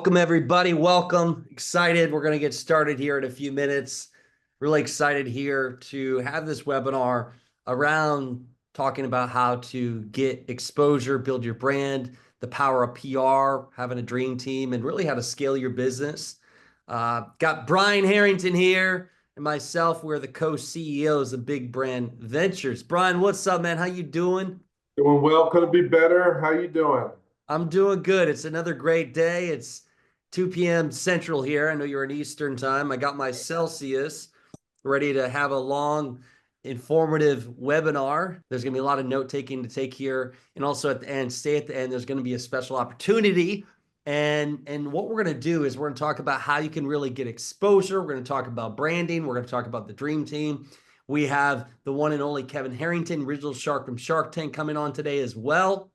Welcome, everybody. Welcome. Excited. We're going to get started here in a few minutes. Really excited here to have this webinar around talking about how to get exposure, build your brand, the power of PR, having a dream team, and really how to scale your business. Got Brian Harrington here and myself. We're the co-CEOs of Big Brand Ventures. Brian, what's up, man? How you doing? Doing well. Could it be better? How you doing? I'm doing good. It's another great day. It's 2 p.m. Central here. I know you're in Eastern time. I got my Celsius ready to have a long, informative webinar. There's going to be a lot of note taking to take here. And also at the end, stay at the end. There's going to be a special opportunity. And what we're going to do is we're going to talk about how you can really get exposure. We're going to talk about branding. We're going to talk about the dream team. We have the one and only Kevin Harrington, original shark from Shark Tank, coming on today as well.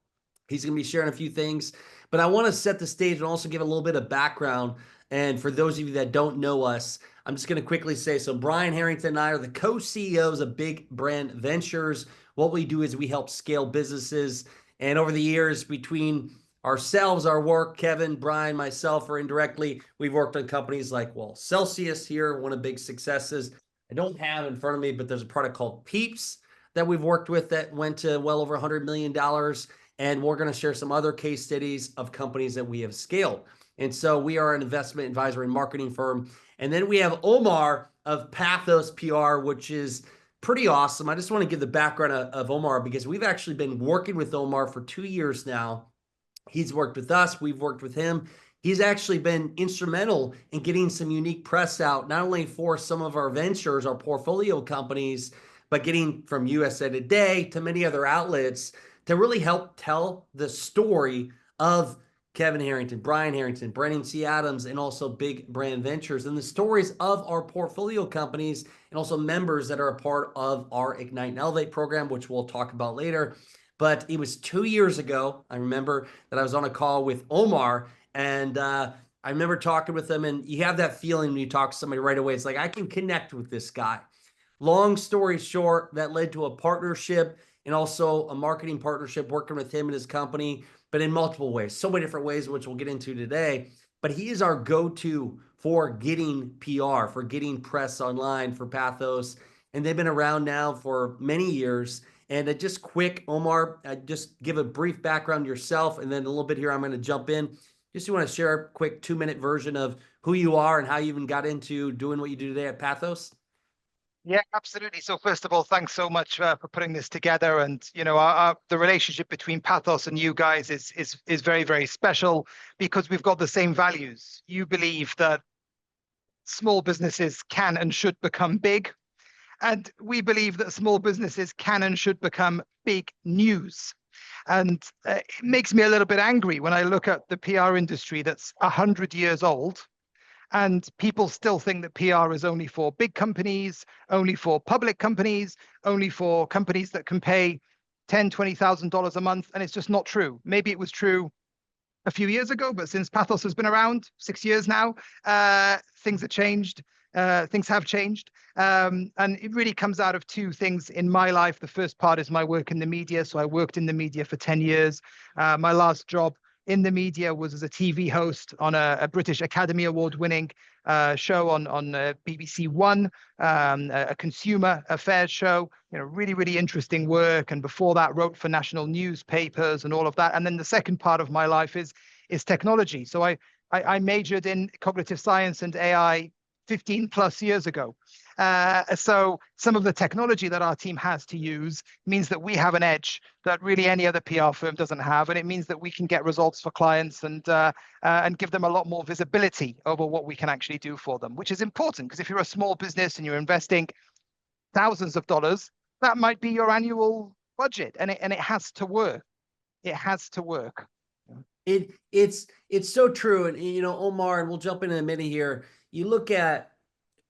He's going to be sharing a few things, but I want to set the stage and also give a little bit of background. And for those of you that don't know us, I'm just going to quickly say, so Brian Harrington and I are the co-CEOs of Big Brand Ventures. What we do is we help scale businesses. And over the years, between ourselves, our work, Kevin, Brian, myself, or indirectly, we've worked on companies like, well, Celsius here, one of the big successes. I don't have in front of me, but there's a product called Peeps that we've worked with that went to well over $100 million. And we're going to share some other case studies of companies that we have scaled. And so we are an investment advisory and marketing firm. And then we have Omar of Pathos PR, which is pretty awesome. I just want to give the background of Omar because we've actually been working with Omar for 2 years now. He's worked with us. We've worked with him. He's actually been instrumental in getting some unique press out, not only for some of our ventures, our portfolio companies, but getting from USA Today to many other outlets to really help tell the story of Kevin Harrington, Brian Harrington, Brennan C. Adams, and also Big Brand Ventures, and the stories of our portfolio companies and also members that are a part of our Ignite and Elevate program, which we'll talk about later. But it was 2 years ago. I remember that I was on a call with Omar, and I remember talking with him, and you have that feeling when you talk to somebody right away. It's like, I can connect with this guy. Long story short, that led to a partnership and also a marketing partnership working with him and his company, but in multiple ways, so many different ways, which we'll get into today. But he is our go-to for getting PR, for getting press online for Pathos. And they've been around now for many years. And just quick, Omar, just give a brief background yourself, and then a little bit here, I'm going to jump in. Just you want to share a quick 2-minute version of who you are and how you even got into doing what you do today at Pathos? Yeah, absolutely. So first of all, thanks so much for putting this together. And you know, the relationship between Pathos and you guys is very, very special because we've got the same values. You believe that small businesses can and should become big, and we believe that small businesses can and should become big news. And it makes me a little bit angry when I look at the PR industry that's 100 years old. And people still think that PR is only for big companies, only for public companies, only for companies that can pay $10,000, $20,000 a month. And it's just not true. Maybe it was true a few years ago, but since Pathos has been around 6 years now, things have changed. Things have changed. And it really comes out of two things in my life. The first part is my work in the media. So I worked in the media for 10 years. My last job in the media was as a TV host on a British Academy Award winning show on BBC One, a consumer affairs show, you know, really, really interesting work. And before that, wrote for national newspapers and all of that. And then the second part of my life is technology. So I majored in cognitive science and AI 15 plus years ago. So some of the technology that our team has to use means that we have an edge that really any other PR firm doesn't have. And it means that we can get results for clients and give them a lot more visibility over what we can actually do for them, which is important because if you're a small business and you're investing thousands of dollars, that might be your annual budget, and it has to work. It has to work. It's so true. And, you know, Omar, and we'll jump in a minute here. You look at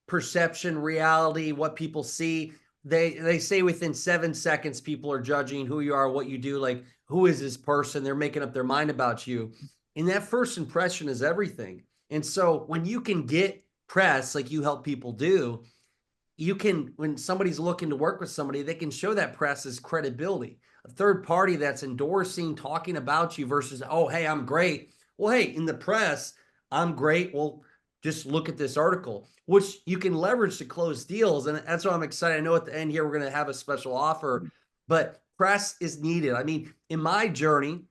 perception, reality, what people see. They say within 7 seconds, people are judging who you are, what you do, like, who is this person? They're making up their mind about you. And that first impression is everything. And so when you can get press, like you help people do, you can, when somebody's looking to work with somebody, they can show that press as credibility. A third party that's endorsing, talking about you versus, oh, hey, I'm great. Well, hey, in the press, I'm great. Well, just look at this article, which you can leverage to close deals. And that's why I'm excited. I know at the end here, we're going to have a special offer, but press is needed. I mean, in my journey,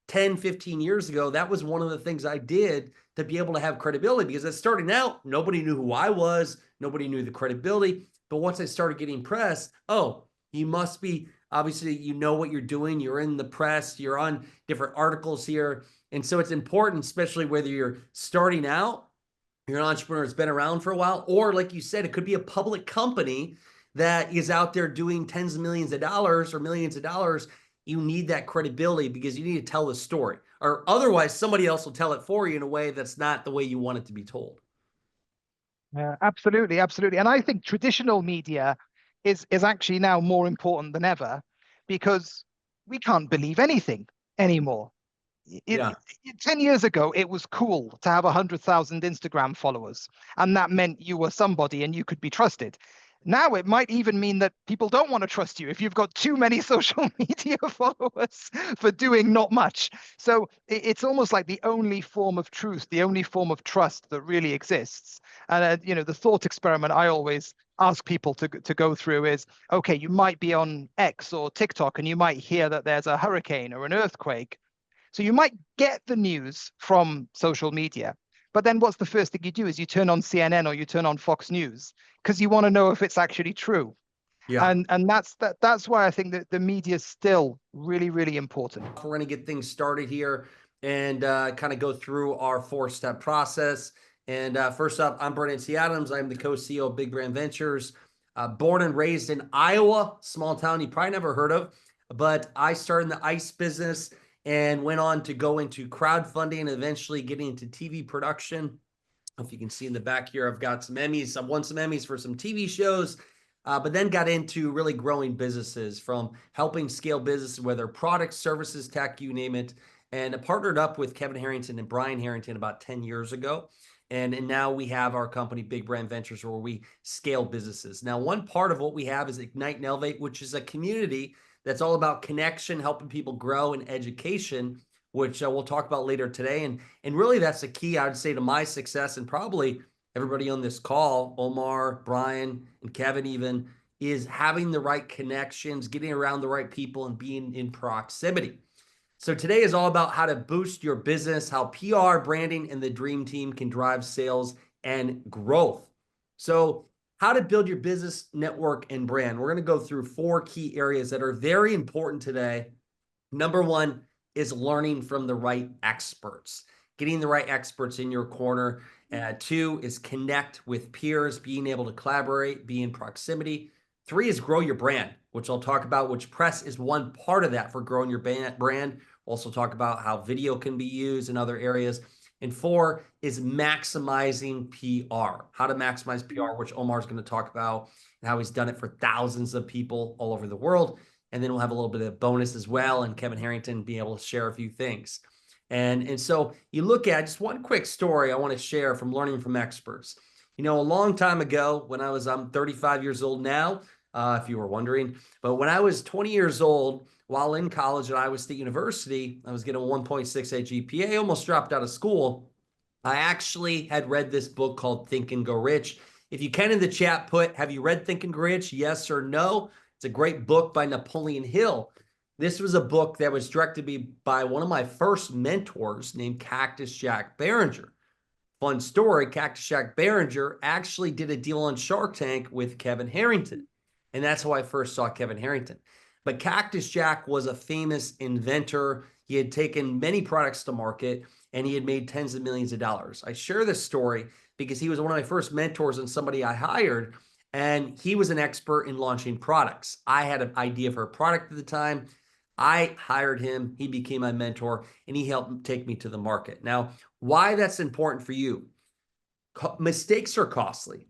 10, 15 years ago, that was one of the things I did to be able to have credibility, because at starting out, nobody knew who I was. Nobody knew the credibility. But once I started getting press, oh, you must be, obviously, you know what you're doing. You're in the press, you're on different articles here. And so it's important, especially whether you're starting out, you're an entrepreneur that's been around for a while, or like you said, it could be a public company that is out there doing tens of millions of dollars or millions of dollars. You need that credibility because you need to tell the story, or otherwise somebody else will tell it for you in a way that's not the way you want it to be told. Yeah, absolutely, absolutely. And I think traditional media is actually now more important than ever, because we can't believe anything anymore. Yeah. 10 years ago, it was cool to have 100,000 Instagram followers, and that meant you were somebody and you could be trusted. Now it might even mean that people don't want to trust you if you've got too many social media followers for doing not much. So it's almost like the only form of truth, the only form of trust that really exists. And the thought experiment I always ask people to go through is, okay, you might be on X or TikTok and you might hear that there's a hurricane or an earthquake. So you might get the news from social media, but then what's the first thing you do is you turn on CNN or you turn on Fox News because you want to know if it's actually true. Yeah. And that's why I think that the media is still really, really important. We're going to get things started here and kind of go through our 4-step process. And first up, I'm Bernard C. Adams. I'm the co-CEO of Big Brand Ventures. Born and raised in Iowa, small town you probably never heard of, but I started in the ice business and went on to go into crowdfunding and eventually getting into TV production. If you can see in the back here, I've got some Emmys. I've won some Emmys for some TV shows, but then got into really growing businesses, from helping scale businesses, whether products, services, tech, you name it. And I partnered up with Kevin Harrington and Brian Harrington about 10 years ago. And now we have our company, Big Brand Ventures, where we scale businesses. Now, one part of what we have is Ignite and Elevate, which is a community that's all about connection, helping people grow, and education, which we'll talk about later today. And really, that's the key, I would say, to my success, and probably everybody on this call, Omar, Brian, and Kevin even, is having the right connections, getting around the right people, and being in proximity. So today is all about how to boost your business, how PR, branding, and the dream team can drive sales and growth. So how to build your business network and brand. We're going to go through 4 key areas that are very important today. Number 1 is learning from the right experts, getting the right experts in your corner. 2 is connect with peers, being able to collaborate, be in proximity. 3 is grow your brand, which I'll talk about, which press is one part of that for growing your brand. Also talk about how video can be used in other areas. And 4 is maximizing PR, how to maximize PR, which Omar is going to talk about, and how he's done it for thousands of people all over the world. And then we'll have a little bit of bonus as well, and Kevin Harrington be able to share a few things. And so you look at just one quick story I want to share from learning from experts. A long time ago, when I'm 35 years old now, if you were wondering, but when I was 20 years old, while in college at Iowa State University, I was getting a 1.68 GPA, almost dropped out of school. I actually had read this book called Think and Go Rich. If you can in the chat, put, have you read Think and Go Rich? Yes or no? It's a great book by Napoleon Hill. This was a book that was directed to me by one of my first mentors named Cactus Jack Barringer. Fun story, Cactus Jack Barringer actually did a deal on Shark Tank with Kevin Harrington. And that's how I first saw Kevin Harrington. But Cactus Jack was a famous inventor. He had taken many products to market, and he had made tens of millions of dollars. I share this story because he was one of my first mentors and somebody I hired, and he was an expert in launching products. I had an idea for a product at the time. I hired him. He became my mentor, and he helped take me to the market. Now, why that's important for you? Mistakes are costly.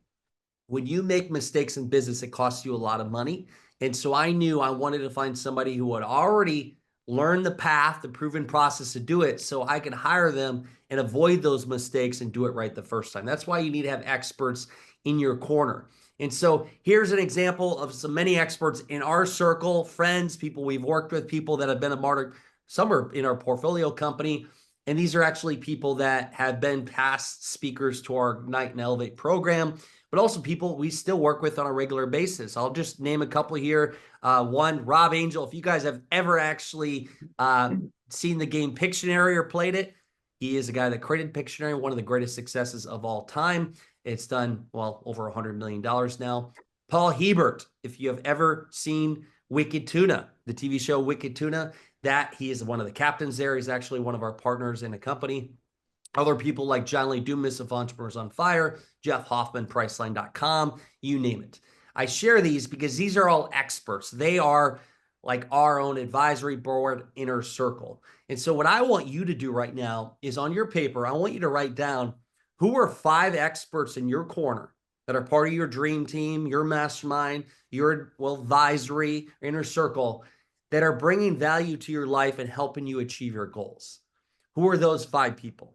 When you make mistakes in business, it costs you a lot of money. And so I knew I wanted to find somebody who had already learned the path, the proven process to do it, so I could hire them and avoid those mistakes and do it right the first time. That's why you need to have experts in your corner. And so here's an example of some many experts in our circle, friends, people we've worked with, people that have been a martyr. Some are in our portfolio company. And these are actually people that have been past speakers to our Ignite and Elevate program, but also people we still work with on a regular basis. I'll just name a couple here. One, Rob Angel. If you guys have ever actually seen the game Pictionary or played it, he is a guy that created Pictionary, one of the greatest successes of all time. It's done, well, over $100 million now. Paul Hebert, if you have ever seen Wicked Tuna, the TV show Wicked Tuna, that he is one of the captains there. He's actually one of our partners in the company. Other people like John Lee Dumas of Entrepreneurs on Fire, Jeff Hoffman, Priceline.com, you name it. I share these because these are all experts. They are like our own advisory board inner circle. And so what I want you to do right now is on your paper, I want you to write down who are 5 experts in your corner that are part of your dream team, your mastermind, your advisory inner circle that are bringing value to your life and helping you achieve your goals. Who are those 5 people?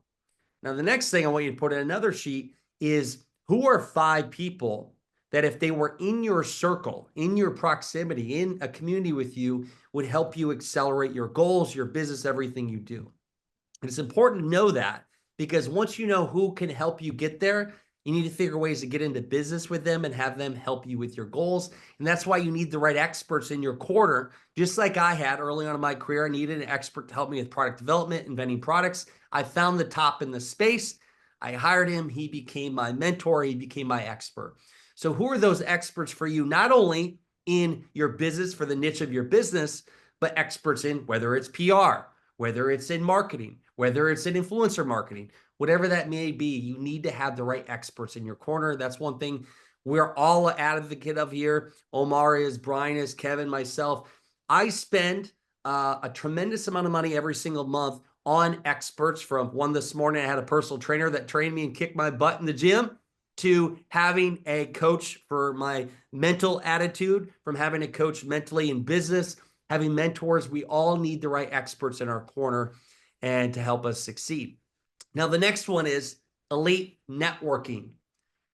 Now, the next thing I want you to put in another sheet is who are 5 people that if they were in your circle, in your proximity, in a community with you, would help you accelerate your goals, your business, everything you do. And it's important to know that because once you know who can help you get there, you need to figure ways to get into business with them and have them help you with your goals. And that's why you need the right experts in your corner. Just like I had early on in my career, I needed an expert to help me with product development, inventing products. I found the top in the space. I hired him. He became my mentor. He became my expert. So who are those experts for you, not only in your business for the niche of your business, but experts in whether it's PR, whether it's in marketing, whether it's in influencer marketing, whatever that may be, you need to have the right experts in your corner. That's one thing we're all advocate of here. Omar is, Brian is, Kevin, myself. I spend a tremendous amount of money every single month on experts. From one this morning, I had a personal trainer that trained me and kicked my butt in the gym, to having a coach for my mental attitude, from having a coach mentally in business, having mentors. We all need the right experts in our corner and to help us succeed. Now, the next one is elite networking,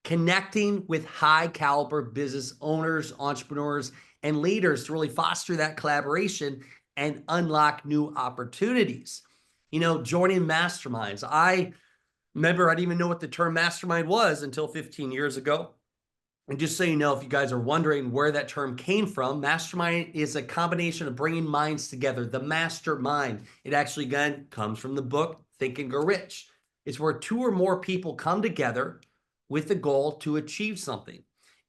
connecting with high caliber business owners, entrepreneurs, and leaders to really foster that collaboration and unlock new opportunities. You know, joining masterminds. I remember I didn't even know what the term mastermind was until 15 years ago. And just so you know, if you guys are wondering where that term came from, mastermind is a combination of bringing minds together, the mastermind. It actually, again, comes from the book, Think and Grow Rich. It's where 2 or more people come together with the goal to achieve something,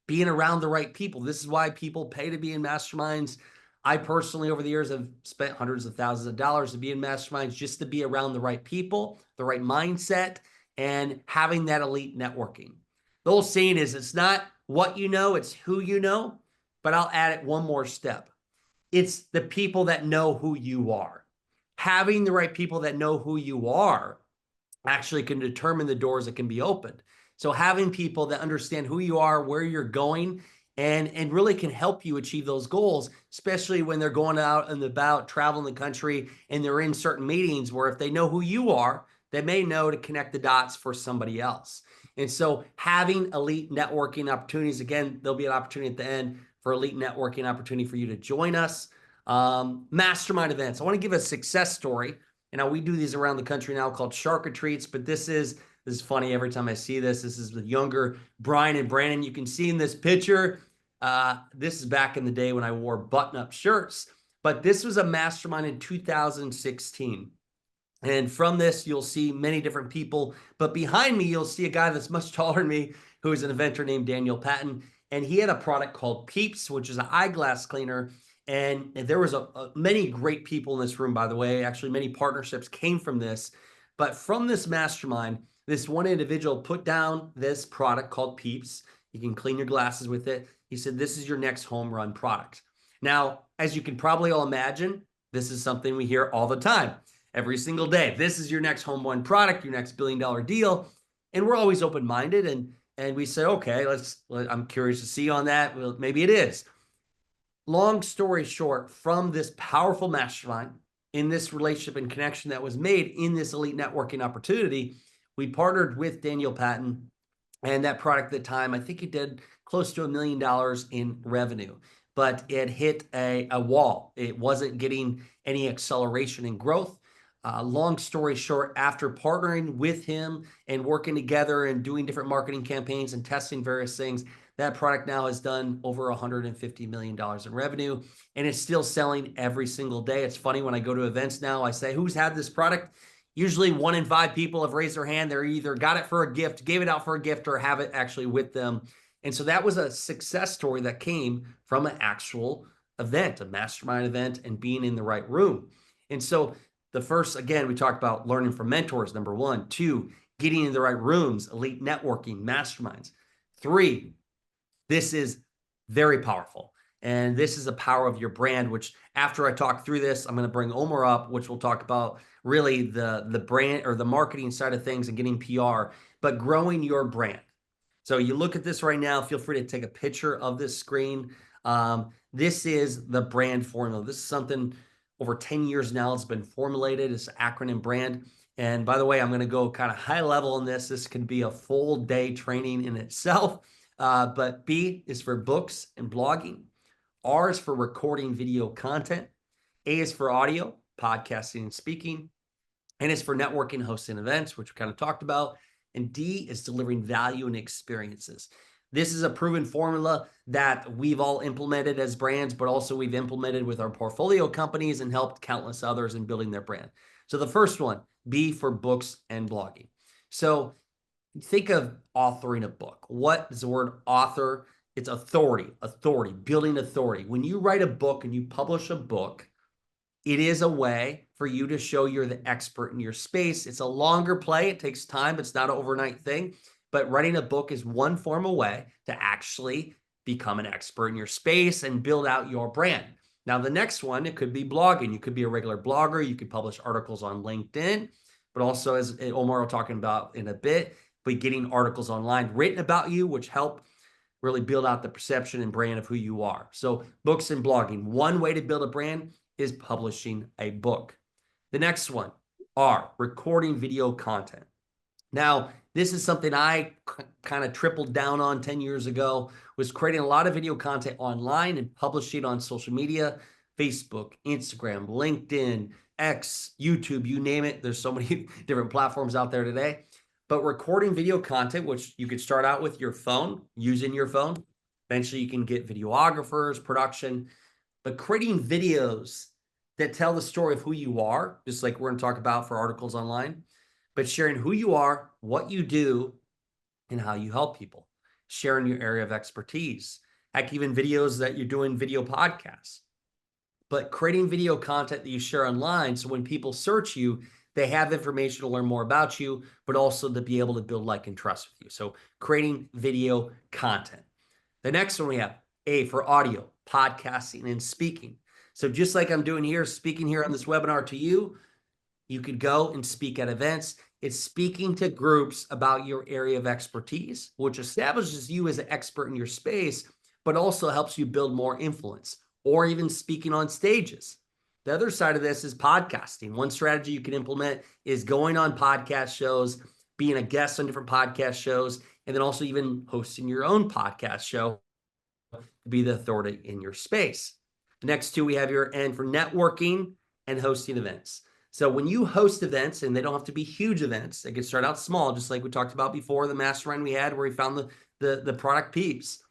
being around the right people. This is why people pay to be in masterminds. I personally, over the years, have spent hundreds of thousands of dollars to be in masterminds just to be around the right people, the right mindset, and having that elite networking. The whole saying is it's not what you know, it's who you know, but I'll add it one more step. It's the people that know who you are. Having the right people that know who you are actually can determine the doors that can be opened. So having people that understand who you are, where you're going, and really can help you achieve those goals, especially when they're going out and about, traveling the country, and they're in certain meetings where if they know who you are, they may know to connect the dots for somebody else. And so having elite networking opportunities, again, there'll be an opportunity at the end for elite networking opportunity for you to join us. Mastermind events. I want to give a success story. And now we do these around the country now called Shark Retreats, but this is funny every time I see this. This is the younger Brian and Brandon. You can see in this picture, this is back in the day when I wore button-up shirts, but this was a mastermind in 2016. And from this, you'll see many different people, but behind me, you'll see a guy that's much taller than me, who is an inventor named Daniel Patton. And he had a product called Peeps, which is an eyeglass cleaner. And there was many great people in this room, by the way. Actually, many partnerships came from this. But from this mastermind, this one individual put down this product called Peeps. You can clean your glasses with it. He said, this is your next home run product. Now, as you can probably all imagine, this is something we hear all the time, every single day. This is your next home run product, your next billion-dollar deal. And we're always open-minded. And we say, okay, I'm curious to see on that. Well, maybe it is. Long story short, from this powerful mastermind, in this relationship and connection that was made in this elite networking opportunity, we partnered with Daniel Patton, and that product at the time, I think it did close to $1 million in revenue, but it hit a wall. It wasn't getting any acceleration in growth. Long story short, after partnering with him and working together and doing different marketing campaigns and testing various things, that product now has done over $150 million in revenue, and it's still selling every single day. It's funny, when I go to events now, I say, who's had this product? Usually 1 in 5 people have raised their hand. They're either got it for a gift, gave it out for a gift, or have it actually with them. And so that was a success story that came from an actual event, a mastermind event, and being in the right room. And so the first, again, we talked about learning from mentors, number 1. 2, getting in the right rooms, elite networking, masterminds. 3, this is very powerful. And this is the power of your brand, which after I talk through this, I'm going to bring Omar up, which we'll talk about really the brand or the marketing side of things and getting PR, but growing your brand. So you look at this right now, feel free to take a picture of this screen. This is the brand formula. This is something over 10 years now it's been formulated. It's an acronym brand. And by the way, I'm going to go kind of high level on this. This can be a full day training in itself. But B is for books and blogging. R is for recording video content. A is for audio, podcasting and speaking. N is for networking, hosting events, which we kind of talked about. And D is delivering value and experiences. This is a proven formula that we've all implemented as brands, but also we've implemented with our portfolio companies and helped countless others in building their brand. So the first one, B for books and blogging. So think of authoring a book. What is the word author? It's authority, building authority. When you write a book and you publish a book, it is a way for you to show you're the expert in your space. It's a longer play. It takes time. It's not an overnight thing. But writing a book is one formal way to actually become an expert in your space and build out your brand. Now, the next one, it could be blogging. You could be a regular blogger. You could publish articles on LinkedIn, but also, as Omar will talking about in a bit, but getting articles online written about you, which help really build out the perception and brand of who you are. So books and blogging. One way to build a brand is publishing a book. The next one are recording video content. Now, this is something I kind of tripled down on 10 years ago, was creating a lot of video content online and publishing on social media, Facebook, Instagram, LinkedIn, X, YouTube, you name it. There's so many different platforms out there today. But recording video content, which you could start out with your phone, using your phone. Eventually you can get videographers, production, but creating videos that tell the story of who you are, just like we're going to talk about for articles online, but sharing who you are, what you do, and how you help people. Sharing your area of expertise. Heck, even videos that you're doing video podcasts. But creating video content that you share online, so when people search you, they have information to learn more about you, but also to be able to build like and trust with you. So creating video content. The next one we have A for audio, podcasting, and speaking. So just like I'm doing here, speaking here on this webinar to you, you could go and speak at events. It's speaking to groups about your area of expertise, which establishes you as an expert in your space, but also helps you build more influence, or even speaking on stages. The other side of this is podcasting. One strategy you can implement is going on podcast shows, being a guest on different podcast shows, and then also even hosting your own podcast show to be the authority in your space. The next two we have your N for networking and hosting events. So when you host events, and they don't have to be huge events, they can start out small, just like we talked about before, the mastermind we had where we found the product peeps.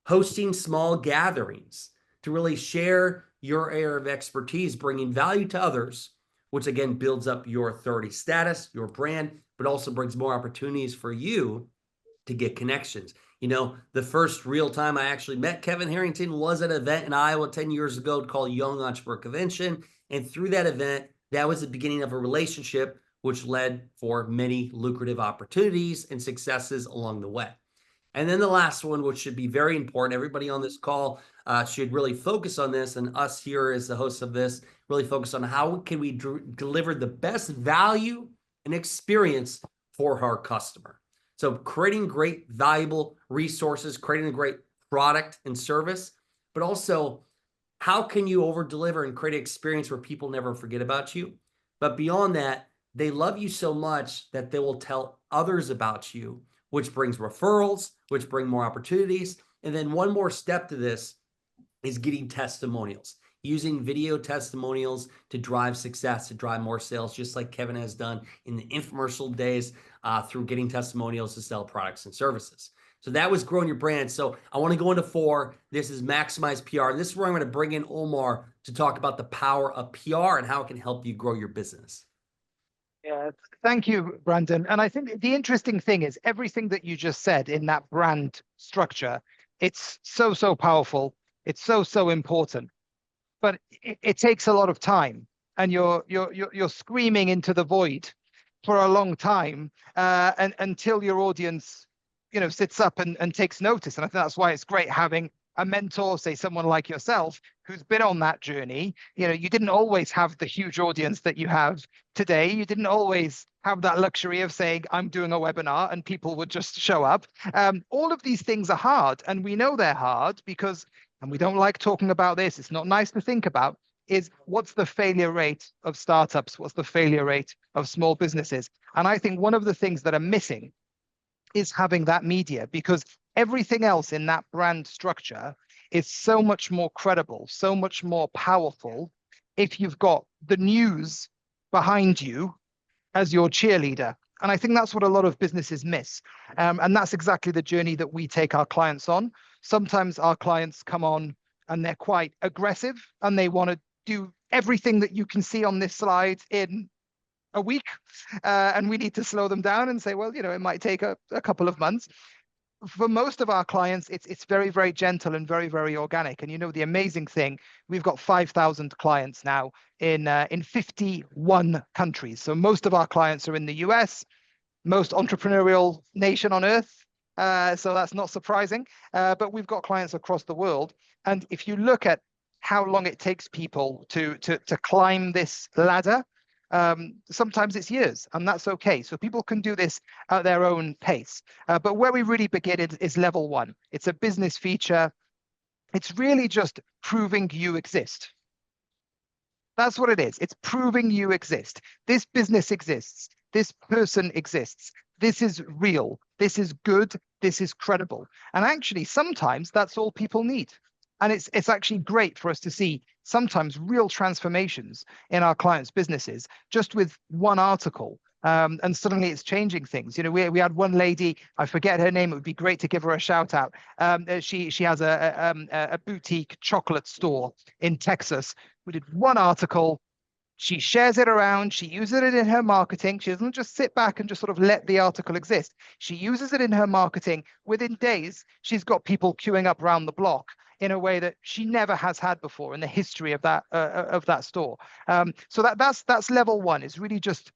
Hosting small gatherings to really share your area of expertise, bringing value to others, which again builds up your authority status, your brand, but also brings more opportunities for you to get connections. You know, the first real time I actually met Kevin Harrington was at an event in Iowa 10 years ago called Young Entrepreneur Convention. And through that event, that was the beginning of a relationship, which led for many lucrative opportunities and successes along the way. And then the last one, which should be very important, everybody on this call should really focus on this, and us here as the hosts of this, really focus on how can we deliver the best value and experience for our customer. So creating great, valuable resources, creating a great product and service, but also how can you over deliver and create an experience where people never forget about you? But beyond that, they love you so much that they will tell others about you, which brings referrals, which bring more opportunities. And then one more step to this is getting testimonials, using video testimonials to drive success, to drive more sales, just like Kevin has done in the infomercial days through getting testimonials to sell products and services. So that was growing your brand. So I want to go into 4. This is maximize PR. And this is where I'm going to bring in Omar to talk about the power of PR and how it can help you grow your business. Yeah, thank you, Brandon. And I think the interesting thing is everything that you just said in that brand structure, it's so powerful. It's so important, but it takes a lot of time, and you're screaming into the void for a long time, and until your audience, sits up and takes notice. And I think that's why it's great having a mentor, say someone like yourself, who's been on that journey. You didn't always have the huge audience that you have today. You didn't always have that luxury of saying, I'm doing a webinar and people would just show up. All of these things are hard, and we know they're hard because, and we don't like talking about this, it's not nice to think about, is what's the failure rate of startups? What's the failure rate of small businesses? And I think one of the things that are missing is having that media, because everything else in that brand structure is so much more credible, so much more powerful if you've got the news behind you as your cheerleader. And I think that's what a lot of businesses miss. And that's exactly the journey that we take our clients on. Sometimes our clients come on and they're quite aggressive and they want to do everything that you can see on this slide in a week. And we need to slow them down and say, well, it might take a couple of months. For most of our clients, it's very, very gentle and very, very organic. And the amazing thing, we've got 5,000 clients now in 51 countries. So most of our clients are in the US, most entrepreneurial nation on earth. So that's not surprising. But we've got clients across the world. And if you look at how long it takes people to climb this ladder, sometimes it's years, and that's okay. So people can do this at their own pace. But where we really begin is level 1. It's a business feature. It's really just proving you exist. That's what it is. It's proving you exist. This business exists. This person exists. This is real. This is good. This is credible. And actually, sometimes that's all people need. And it's actually great for us to see sometimes real transformations in our clients' businesses just with one article. And suddenly it's changing things. We had one lady, I forget her name. It would be great to give her a shout out. She has a boutique chocolate store in Texas. We did one article. She shares it around. She uses it in her marketing. She doesn't just sit back and just sort of let the article exist. She uses it in her marketing. Within days, she's got people queuing up around the block in a way that she never has had before in the history of that store. So that's level 1, is really just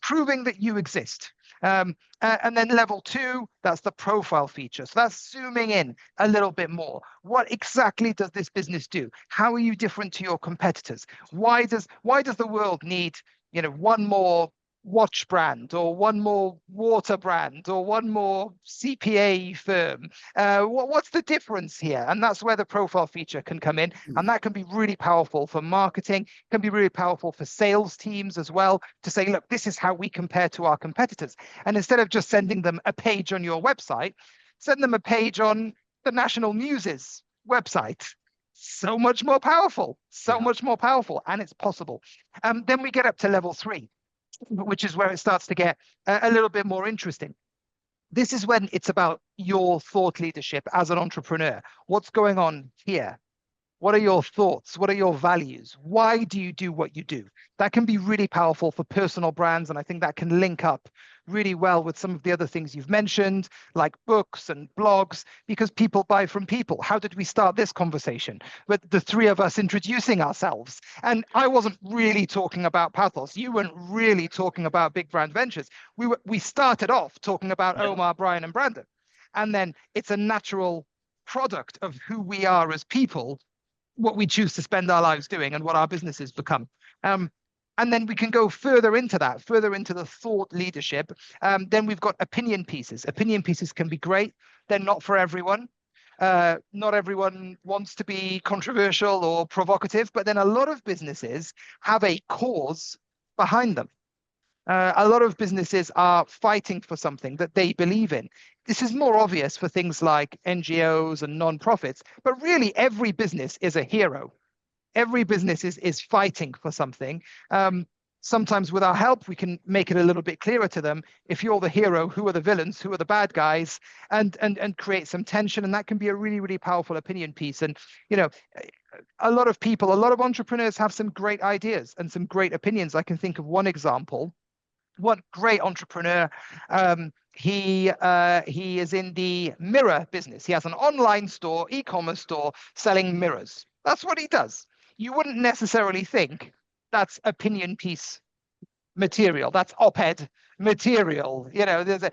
proving that you exist. And then level 2, that's the profile feature. So that's zooming in a little bit more. What exactly does this business do? How are you different to your competitors? Why does the world need one more watch brand, or one more water brand, or one more CPA firm? What's the difference here? And that's where the profile feature can come in. And that can be really powerful for marketing, can be really powerful for sales teams as well, to say, look, this is how we compare to our competitors. And instead of just sending them a page on your website, send them a page on the national news's website. So much more powerful, much more powerful, and it's possible. Then we get up to level 3, which is where it starts to get a little bit more interesting. This is when it's about your thought leadership as an entrepreneur. What's going on here? What are your thoughts? What are your values? Why do you do what you do? That can be really powerful for personal brands, and I think that can link up really well with some of the other things you've mentioned, like books and blogs, because people buy from people. How did we start this conversation? With the 3 of us introducing ourselves. And I wasn't really talking about Pathos. You weren't really talking about Big Brand Ventures. We started off talking about Omar, Brian, and Brandon. And then it's a natural product of who we are as people, what we choose to spend our lives doing, and what our businesses become. And then we can go further into that, further into the thought leadership. Then we've got opinion pieces. Opinion pieces can be great. They're not for everyone. Not everyone wants to be controversial or provocative, but then a lot of businesses have a cause behind them. A lot of businesses are fighting for something that they believe in. This is more obvious for things like NGOs and non-profits, but really every business is a hero. every business is fighting for something. Sometimes with our help, we can make it a little bit clearer to them. If you're the hero, who are the villains, who are the bad guys, and create some tension. And that can be a really, really powerful opinion piece. And, you know, a lot of people, a lot of entrepreneurs have some great ideas and some great opinions. I can think of one example, one great entrepreneur. He is in the mirror business. He has an online store, e-commerce store, selling mirrors. That's what he does. You wouldn't necessarily think that's opinion piece material. That's op-ed material. You know, there's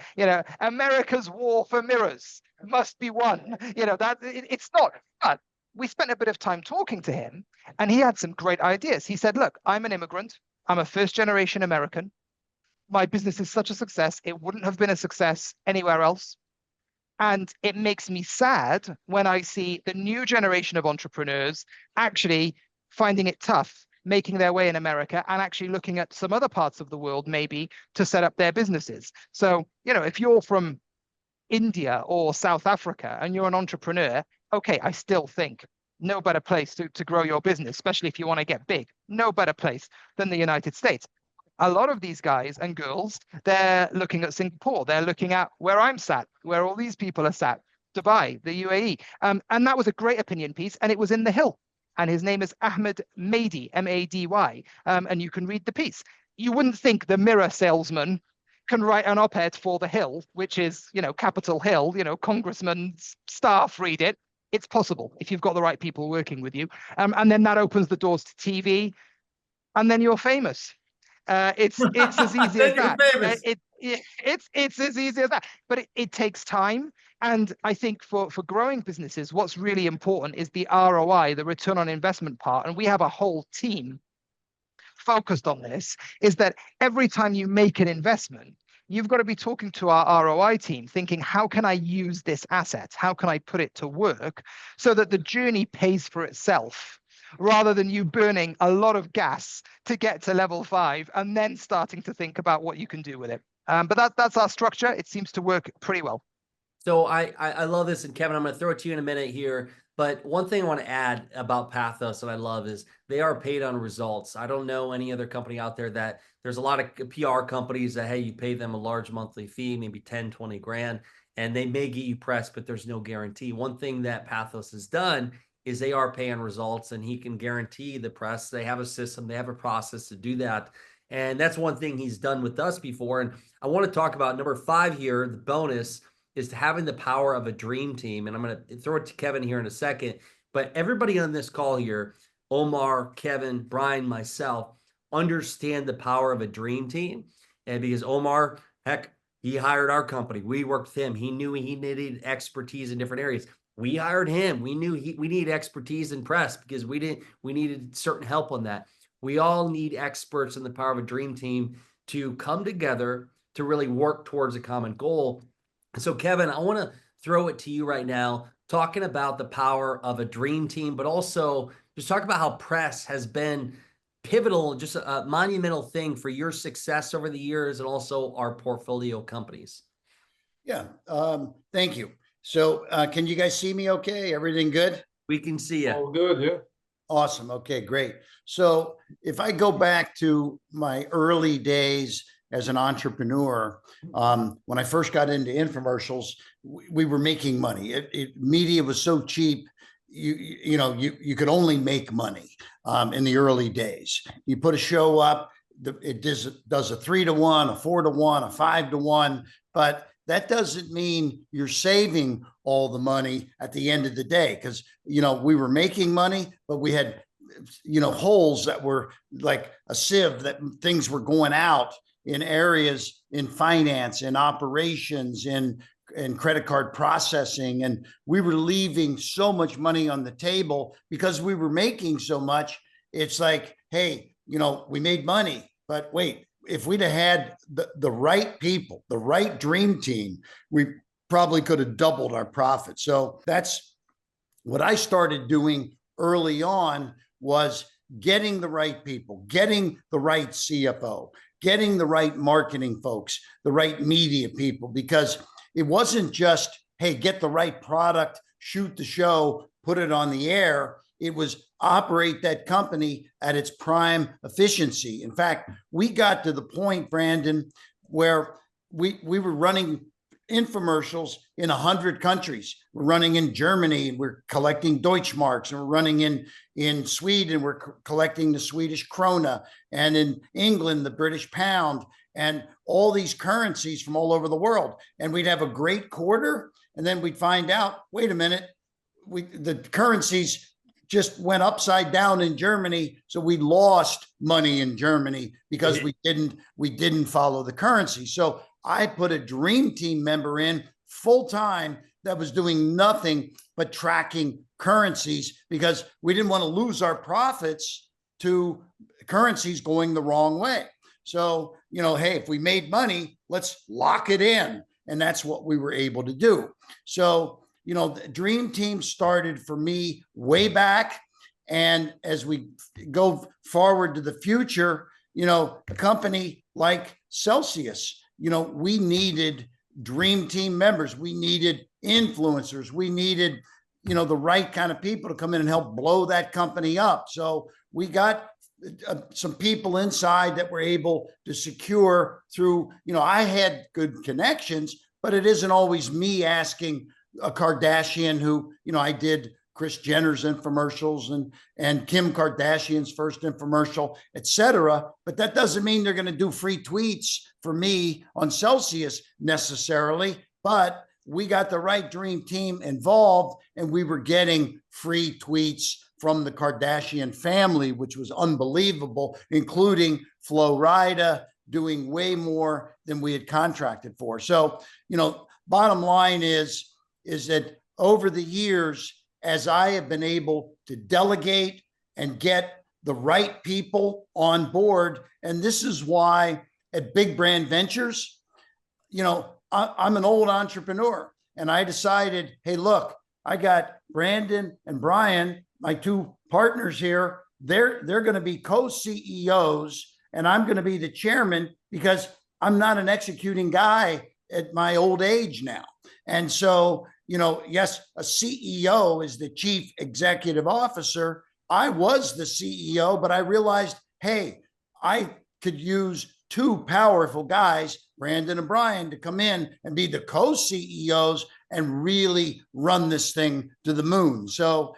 America's war for mirrors must be won. You know, it's not. But we spent a bit of time talking to him, and he had some great ideas. He said, look, I'm an immigrant. I'm a first-generation American. My business is such a success. It wouldn't have been a success anywhere else. And it makes me sad when I see the new generation of entrepreneurs actually finding it tough making their way in America and actually looking at some other parts of the world maybe to set up their businesses. So, you know, if you're from India or South Africa and you're an entrepreneur, okay, I still think no better place to grow your business, especially if you want to get big, no better place than the United States. A lot of these guys and girls, they're looking at Singapore. They're looking at where I'm sat, where all these people are sat, Dubai, the UAE. And that was a great opinion piece. And it was in The Hill. And his name is Ahmed Mady, M-A-D-Y. And you can read the piece. You wouldn't think the mirror salesman can write an op-ed for The Hill, which is, you know, Capitol Hill, you know, congressman's staff read it. It's possible if you've got the right people working with you. And then that opens the doors to TV. And then you're famous. It's as easy as that. It's as easy as that. But it takes time. And I think for growing businesses, what's really important is the ROI, the return on investment part. And we have a whole team focused on this, is that every time you make an investment, you've got to be talking to our ROI team, thinking, how can I use this asset? How can I put it to work so that the journey pays for itself, rather than you burning a lot of gas to get to level 5 and then starting to think about what you can do with it. But that's our structure. It seems to work pretty well. So I love this, and Kevin, I'm going to throw it to you in a minute here. But one thing I want to add about Pathos that I love is they are paid on results. I don't know any other company out there that there's a lot of PR companies that, hey, you pay them a large monthly fee, maybe 10, 20 grand, and they may get you press, but there's no guarantee. One thing that Pathos has done is they are paying results, and he can guarantee the press. They have a system, they have a process to do that. And that's one thing he's done with us before. And I want to talk about number 5 here, the bonus is having the power of a dream team. And I'm going to throw it to Kevin here in a second. But everybody on this call here, Omar, Kevin, Brian, myself, understand the power of a dream team. And because Omar, heck, he hired our company. We worked with him. He knew he needed expertise in different areas. We hired him. We knew we needed expertise in press because we needed certain help on that. We all need experts in the power of a dream team to come together to really work towards a common goal. So, Kevin, I want to throw it to you right now, talking about the power of a dream team, but also just talk about how press has been pivotal, just a monumental thing for your success over the years and also our portfolio companies. Yeah, thank you. So can you guys see me okay? Everything good? We can see you. Oh, good, yeah. Awesome. Okay, great. So if I go back to my early days as an entrepreneur, when I first got into infomercials, we were making money. Media was so cheap, you could only make money in the early days. You put a show up, it does a 3-to-1, a 4-to-1, a 5-to-1, but that doesn't mean you're saving all the money at the end of the day, because we were making money, but we had holes that were like a sieve, that things were going out in areas in finance, in operations, in credit card processing. And we were leaving so much money on the table because we were making so much. It's like, hey, we made money, but wait, if we'd have had the right people, the right dream team, we probably could have doubled our profit. So that's what I started doing early on, was getting the right people, getting the right CFO, getting the right marketing folks, the right media people, because it wasn't just, hey, get the right product, shoot the show, put it on the air. It was operate that company at its prime efficiency. In fact, we got to the point, Brandon, where we were running infomercials in 100 countries. We're running in Germany, and we're collecting Deutschmarks, and we're running in Sweden, we're collecting the Swedish krona, and in England, the British pound, and all these currencies from all over the world. And we'd have a great quarter, and then we'd find out, wait a minute, the currencies just went upside down in Germany, so we lost money in Germany because we didn't follow the currency. So I put a dream team member in full time that was doing nothing but tracking currencies, because we didn't want to lose our profits to currencies going the wrong way. So, hey, if we made money, let's lock it in. And that's what we were able to do. So, the dream team started for me way back. And as we go forward to the future, a company like Celsius, we needed dream team members. We needed influencers. We needed, the right kind of people to come in and help blow that company up. So we got some people inside that were able to secure through, I had good connections, but it isn't always me asking a Kardashian who, I did Kris Jenner's infomercials and Kim Kardashian's first infomercial, et cetera. But that doesn't mean they're going to do free tweets for me on Celsius necessarily. But we got the right dream team involved, and we were getting free tweets from the Kardashian family, which was unbelievable, including Flo Rida doing way more than we had contracted for. So, bottom line is that over the years, as I have been able to delegate and get the right people on board, and this is why at Big Brand Ventures, I'm an old entrepreneur, and I decided, hey, look, I got Brandon and Brian, my two partners here. They're going to be co-CEOs, and I'm going to be the chairman, because I'm not an executing guy at my old age now. And so, yes, a CEO is the chief executive officer. I was the CEO, but I realized, hey, I could use two powerful guys, Brandon and Brian, to come in and be the co-CEOs and really run this thing to the moon. So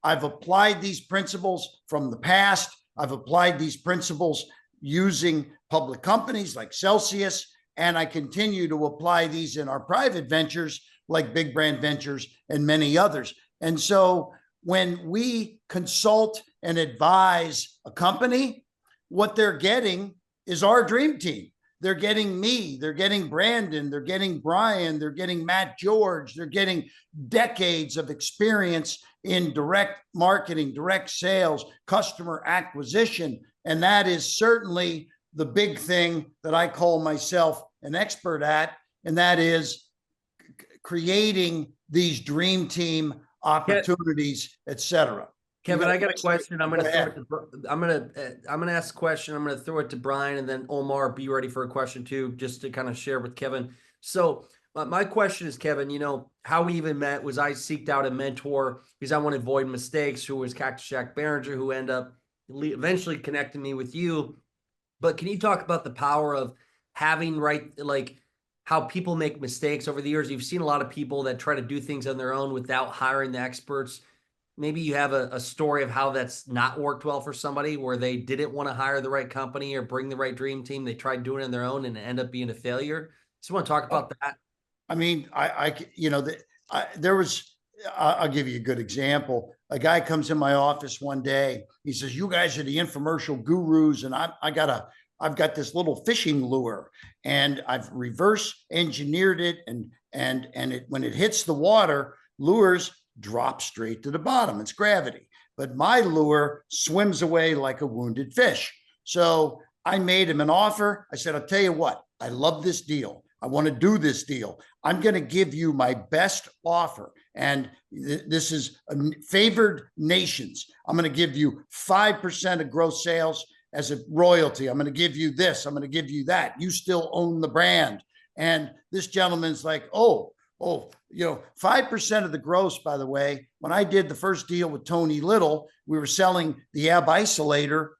I've applied these principles from the past. I've applied these principles using public companies like Celsius, and I continue to apply these in our private ventures like Big Brand Ventures and many others. And so when we consult and advise a company, what they're getting is our dream team. They're getting me, they're getting Brandon, they're getting Brian, they're getting Matt George, they're getting decades of experience in direct marketing, direct sales, customer acquisition. And that is certainly the big thing that I call myself an expert at, and that is creating these dream team opportunities, et cetera. Kevin, I got a question. I'm going to ask a question. I'm going to throw it to Brian, and then Omar, be ready for a question too, just to kind of share with Kevin. So my question is, Kevin, how we even met was I seeked out a mentor because I wanted to avoid mistakes, who was Cactus Jack Behringer, who ended up eventually connecting me with you. But can you talk about the power of having how people make mistakes over the years? You've seen a lot of people that try to do things on their own without hiring the experts. Maybe you have a story of how that's not worked well for somebody, where they didn't want to hire the right company or bring the right dream team. They tried doing it on their own and it ended up being a failure. Just want to talk about that. I mean, I'll give you a good example. A guy comes in my office one day. He says, "You guys are the infomercial gurus, and I've got this little fishing lure, and I've reverse engineered it, and when it hits the water, lures drop straight to the bottom. It's gravity. But my lure swims away like a wounded fish." So I made him an offer. I said, "I'll tell you what, I love this deal. I want to do this deal. I'm going to give you my best offer. And this is favored nations. I'm going to give you 5% of gross sales as a royalty. I'm going to give you this. I'm going to give you that. You still own the brand." And this gentleman's like, "Oh, Oh, 5% of the gross, by the way, when I did the first deal with Tony Little, we were selling the ab isolator,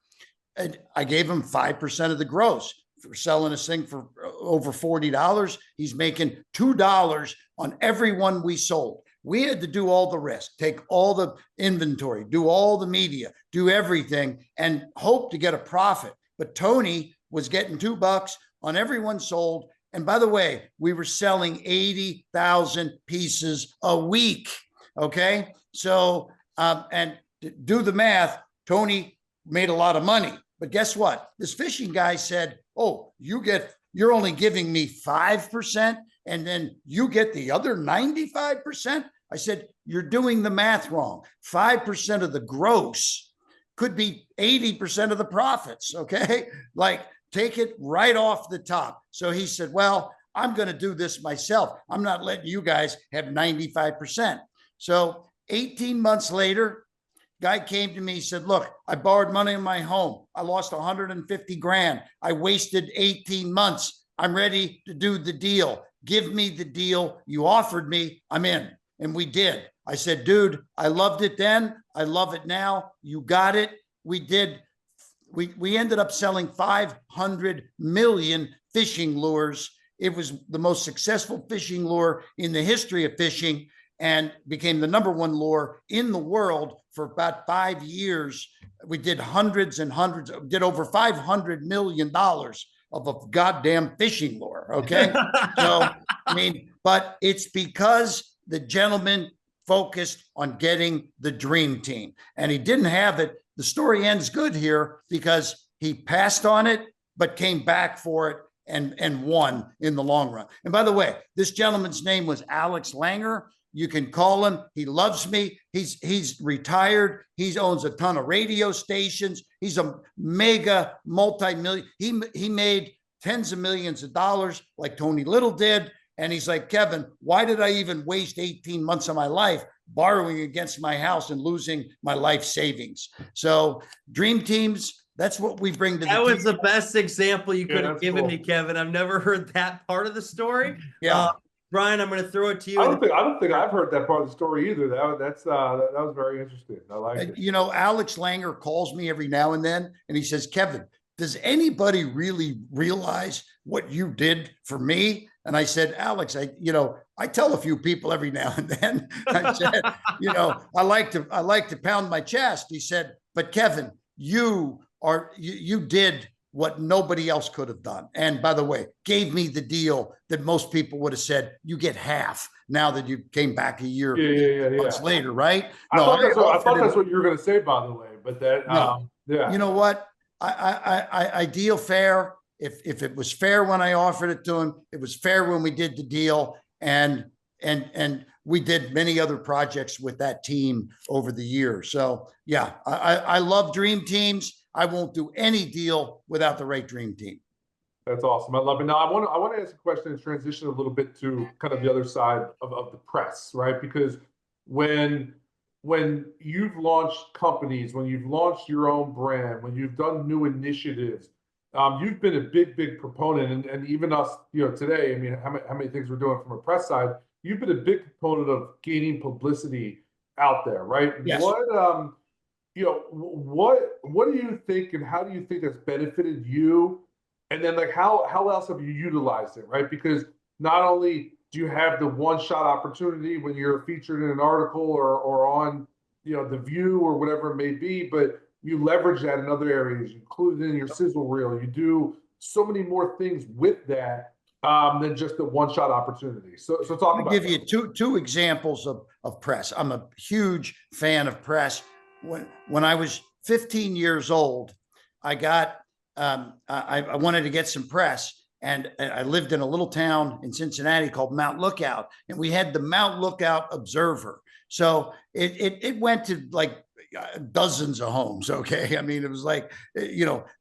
and I gave him 5% of the gross for selling this thing for over $40. He's making $2 on every one we sold. We had to do all the risk, take all the inventory, do all the media, do everything, and hope to get a profit. But Tony was getting $2 on every one sold. And by the way, we were selling 80,000 pieces a week. Okay. So, and do the math, Tony made a lot of money. But guess what? This fishing guy said, oh, you're only giving me 5%, and then you get the other 95%. I said, you're doing the math wrong. 5% of the gross could be 80% of the profits. Okay. Like, take it right off the top. So he said, well, I'm going to do this myself. I'm not letting you guys have 95%. So 18 months later, guy came to me, he said, look, I borrowed money in my home. I lost 150 grand. I wasted 18 months. I'm ready to do the deal. Give me the deal you offered me. I'm in. And we did. I said, dude, I loved it then. I love it now. You got it. We did. We ended up selling 500 million fishing lures. It was the most successful fishing lure in the history of fishing, and became the #1 lure in the world for about 5 years. We did hundreds and hundreds, did over $500 million of a goddamn fishing lure. Okay. So, I mean, but it's because the gentleman focused on getting the dream team, and he didn't have it. The story ends good here because he passed on it, but came back for it and won in the long run. And by the way, this gentleman's name was Alex Langer. You can call him. He loves me. He's retired. He owns a ton of radio stations. He's a mega multi-million. He made tens of millions of dollars like Tony Little did. And he's like, Kevin, why did I even waste 18 months of my life borrowing against my house and losing my life savings? So dream teams, that's what we bring to the That was team. the best example you could have that's given cool. me, Kevin. I've never heard that part of the story. Yeah. Brian, I'm going to throw it to you. I don't think I've heard that part of the story either. That was very interesting. I like it. Alex Langer calls me every now and then, and he says, Kevin, does anybody really realize what you did for me? And I said, Alex, I tell a few people every now and then. I said, I like to pound my chest. He said, but Kevin, you did what nobody else could have done. And by the way, gave me the deal that most people would have said, you get half now that you came back a year months later, right? I thought that's what you were going to say, by the way, but that, yeah. You know what? I deal fair. If it was fair when I offered it to him, it was fair when we did the deal. And we did many other projects with that team over the years. So yeah, I love dream teams. I won't do any deal without the right dream team. That's awesome. I love it. Now I want to ask a question and transition a little bit to kind of the other side of the press, right? Because when you've launched companies, when you've launched your own brand, when you've done new initiatives, you've been a big proponent, and even us, today, I mean, how many things we're doing from a press side, you've been a big proponent of gaining publicity out there, right? Yes. What do you think, and how do you think that's benefited you? And then like how else have you utilized it, right? Because not only do you have the one-shot opportunity when you're featured in an article or on The View or whatever it may be, but you leverage that in other areas, including in your sizzle reel. You do so many more things with that than just the one-shot opportunity. So talk about. I'll give you two examples of press. I'm a huge fan of press. When I was 15 years old, I got I wanted to get some press, and I lived in a little town in Cincinnati called Mount Lookout, and we had the Mount Lookout Observer. So it went to like dozens of homes. Okay. I mean, it was like,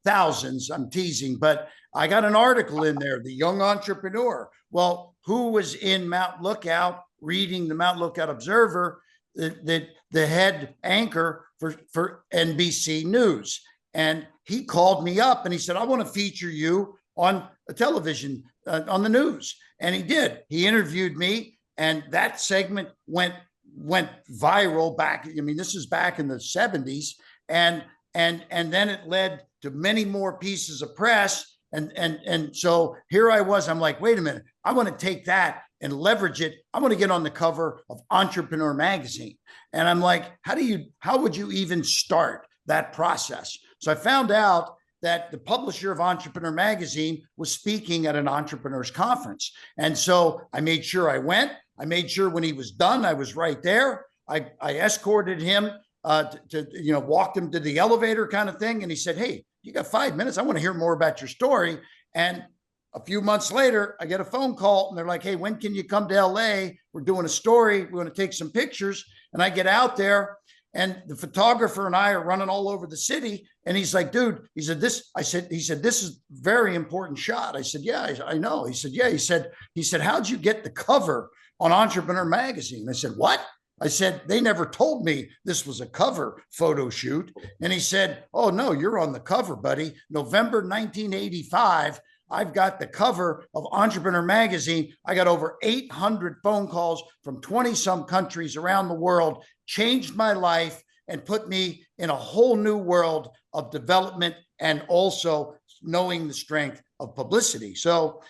thousands. I'm teasing, but I got an article in there, The Young Entrepreneur. Well, who was in Mount Lookout reading the Mount Lookout Observer? The head anchor for NBC News. And he called me up and he said, I want to feature you on a television, on the news. And he did. He interviewed me. And that segment went viral back. I mean, this is back in the 70s. And then it led to many more pieces of press. And so here I was, I'm like, wait a minute, I want to take that and leverage it. I want to get on the cover of Entrepreneur Magazine. And I'm like, how would you even start that process? So I found out that the publisher of Entrepreneur Magazine was speaking at an entrepreneurs conference. And so I made sure I went. I made sure when he was done, I was right there. I escorted him to walked him to the elevator kind of thing. And he said, hey, you got 5 minutes? I want to hear more about your story. And a few months later, I get a phone call and they're like, hey, when can you come to LA? We're doing a story. We're going to take some pictures. And I get out there and the photographer and I are running all over the city. And he's like, dude, he said, this is very important shot. I said, yeah, I know. He said, yeah, he said, how'd you get the cover on Entrepreneur Magazine? I said, what? I said, they never told me this was a cover photo shoot. And he said, oh, no, you're on the cover, buddy. November 1985, I've got the cover of Entrepreneur Magazine. I got over 800 phone calls from 20 some countries around the world, changed my life and put me in a whole new world of development and also knowing the strength of publicity. So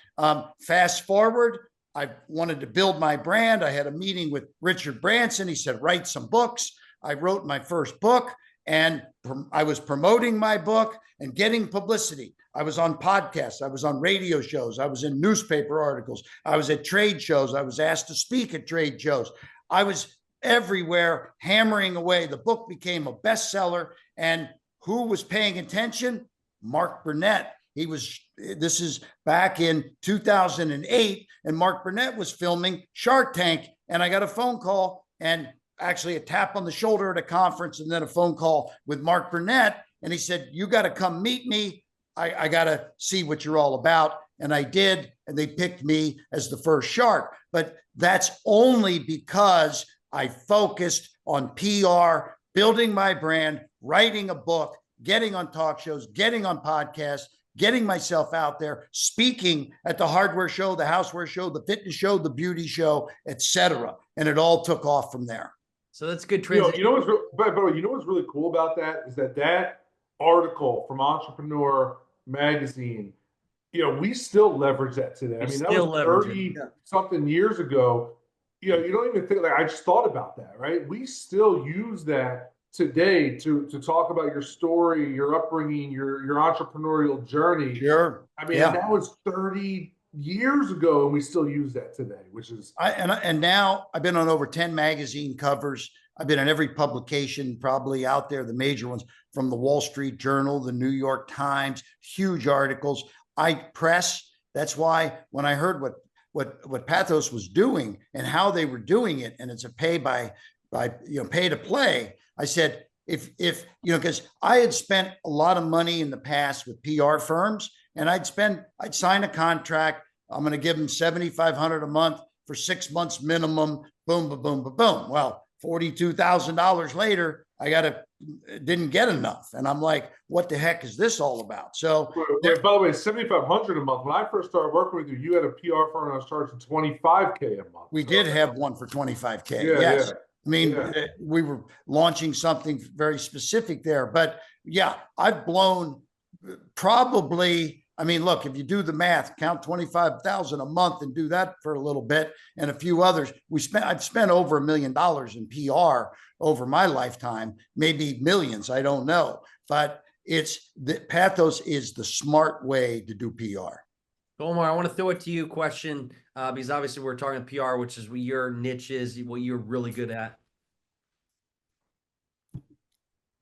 fast forward, I wanted to build my brand. I had a meeting with Richard Branson. He said, write some books. I wrote my first book and I was promoting my book and getting publicity. I was on podcasts. I was on radio shows. I was in newspaper articles. I was at trade shows. I was asked to speak at trade shows. I was everywhere hammering away. The book became a bestseller. And who was paying attention? Mark Burnett. This is back in 2008, and Mark Burnett was filming Shark Tank. And I got a phone call and actually a tap on the shoulder at a conference and then a phone call with Mark Burnett. And he said, you got to come meet me. I got to see what you're all about. And I did. And they picked me as the first shark. But that's only because I focused on PR, building my brand, writing a book, getting on talk shows, getting on podcasts, getting myself out there, speaking at the hardware show, the houseware show, the fitness show, the beauty show, etc. And it all took off from there. So that's good transition. You know what's really cool about that is that article from Entrepreneur Magazine, we still leverage that today. I mean, that was 30 something years ago. You don't even think, like, I just thought about that, right? We still use that today to talk about your story, your upbringing, your entrepreneurial journey. Sure. I mean, that was 30 years ago, and we still use that today, which is. And now I've been on over 10 magazine covers. I've been on every publication probably out there, the major ones, from the Wall Street Journal, the New York Times, huge articles. I press. That's why when I heard what Pathos was doing and how they were doing it, and it's a pay to play. I said, if because I had spent a lot of money in the past with PR firms, and I'd sign a contract. I'm going to give them $7,500 a month for 6 months minimum. Boom, boom, boom, boom, boom. Well, $42,000 later, didn't get enough, and I'm like, what the heck is this all about? So, by the way, $7,500 a month. When I first started working with you, you had a PR firm that was charging $25K a month. We did have one for $25K. Yeah, yes. Yeah. I mean, we were launching something very specific there, but yeah, I've blown probably. I mean, look, if you do the math, count 25,000 a month and do that for a little bit, and a few others. I've spent over $1 million in PR over my lifetime, maybe millions. I don't know, but Pathos is the smart way to do PR. Omar, I want to throw it to you question, because obviously we're talking PR, which is what your niche is, what you're really good at.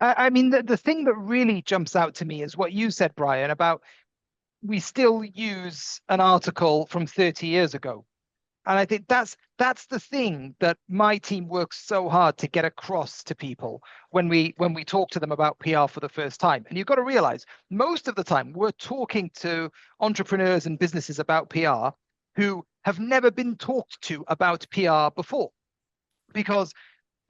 I mean, the thing that really jumps out to me is what you said, Brian, about we still use an article from 30 years ago. And I think that's the thing that my team works so hard to get across to people when we talk to them about PR for the first time. And you've got to realize most of the time we're talking to entrepreneurs and businesses about PR who have never been talked to about PR before, because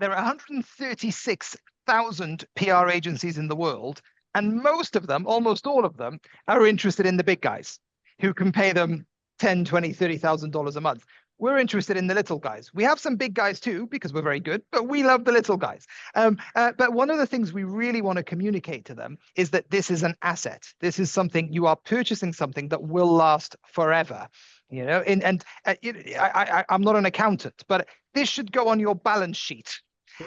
there are 136,000 PR agencies in the world. And most of them, almost all of them, are interested in the big guys who can pay them $10,000, $20,000, $30,000 a month. We're interested in the little guys. We have some big guys too, because we're very good, but we love the little guys. But one of the things we really want to communicate to them is that this is an asset. This is something, you are purchasing something that will last forever. You know, I'm not an accountant, but this should go on your balance sheet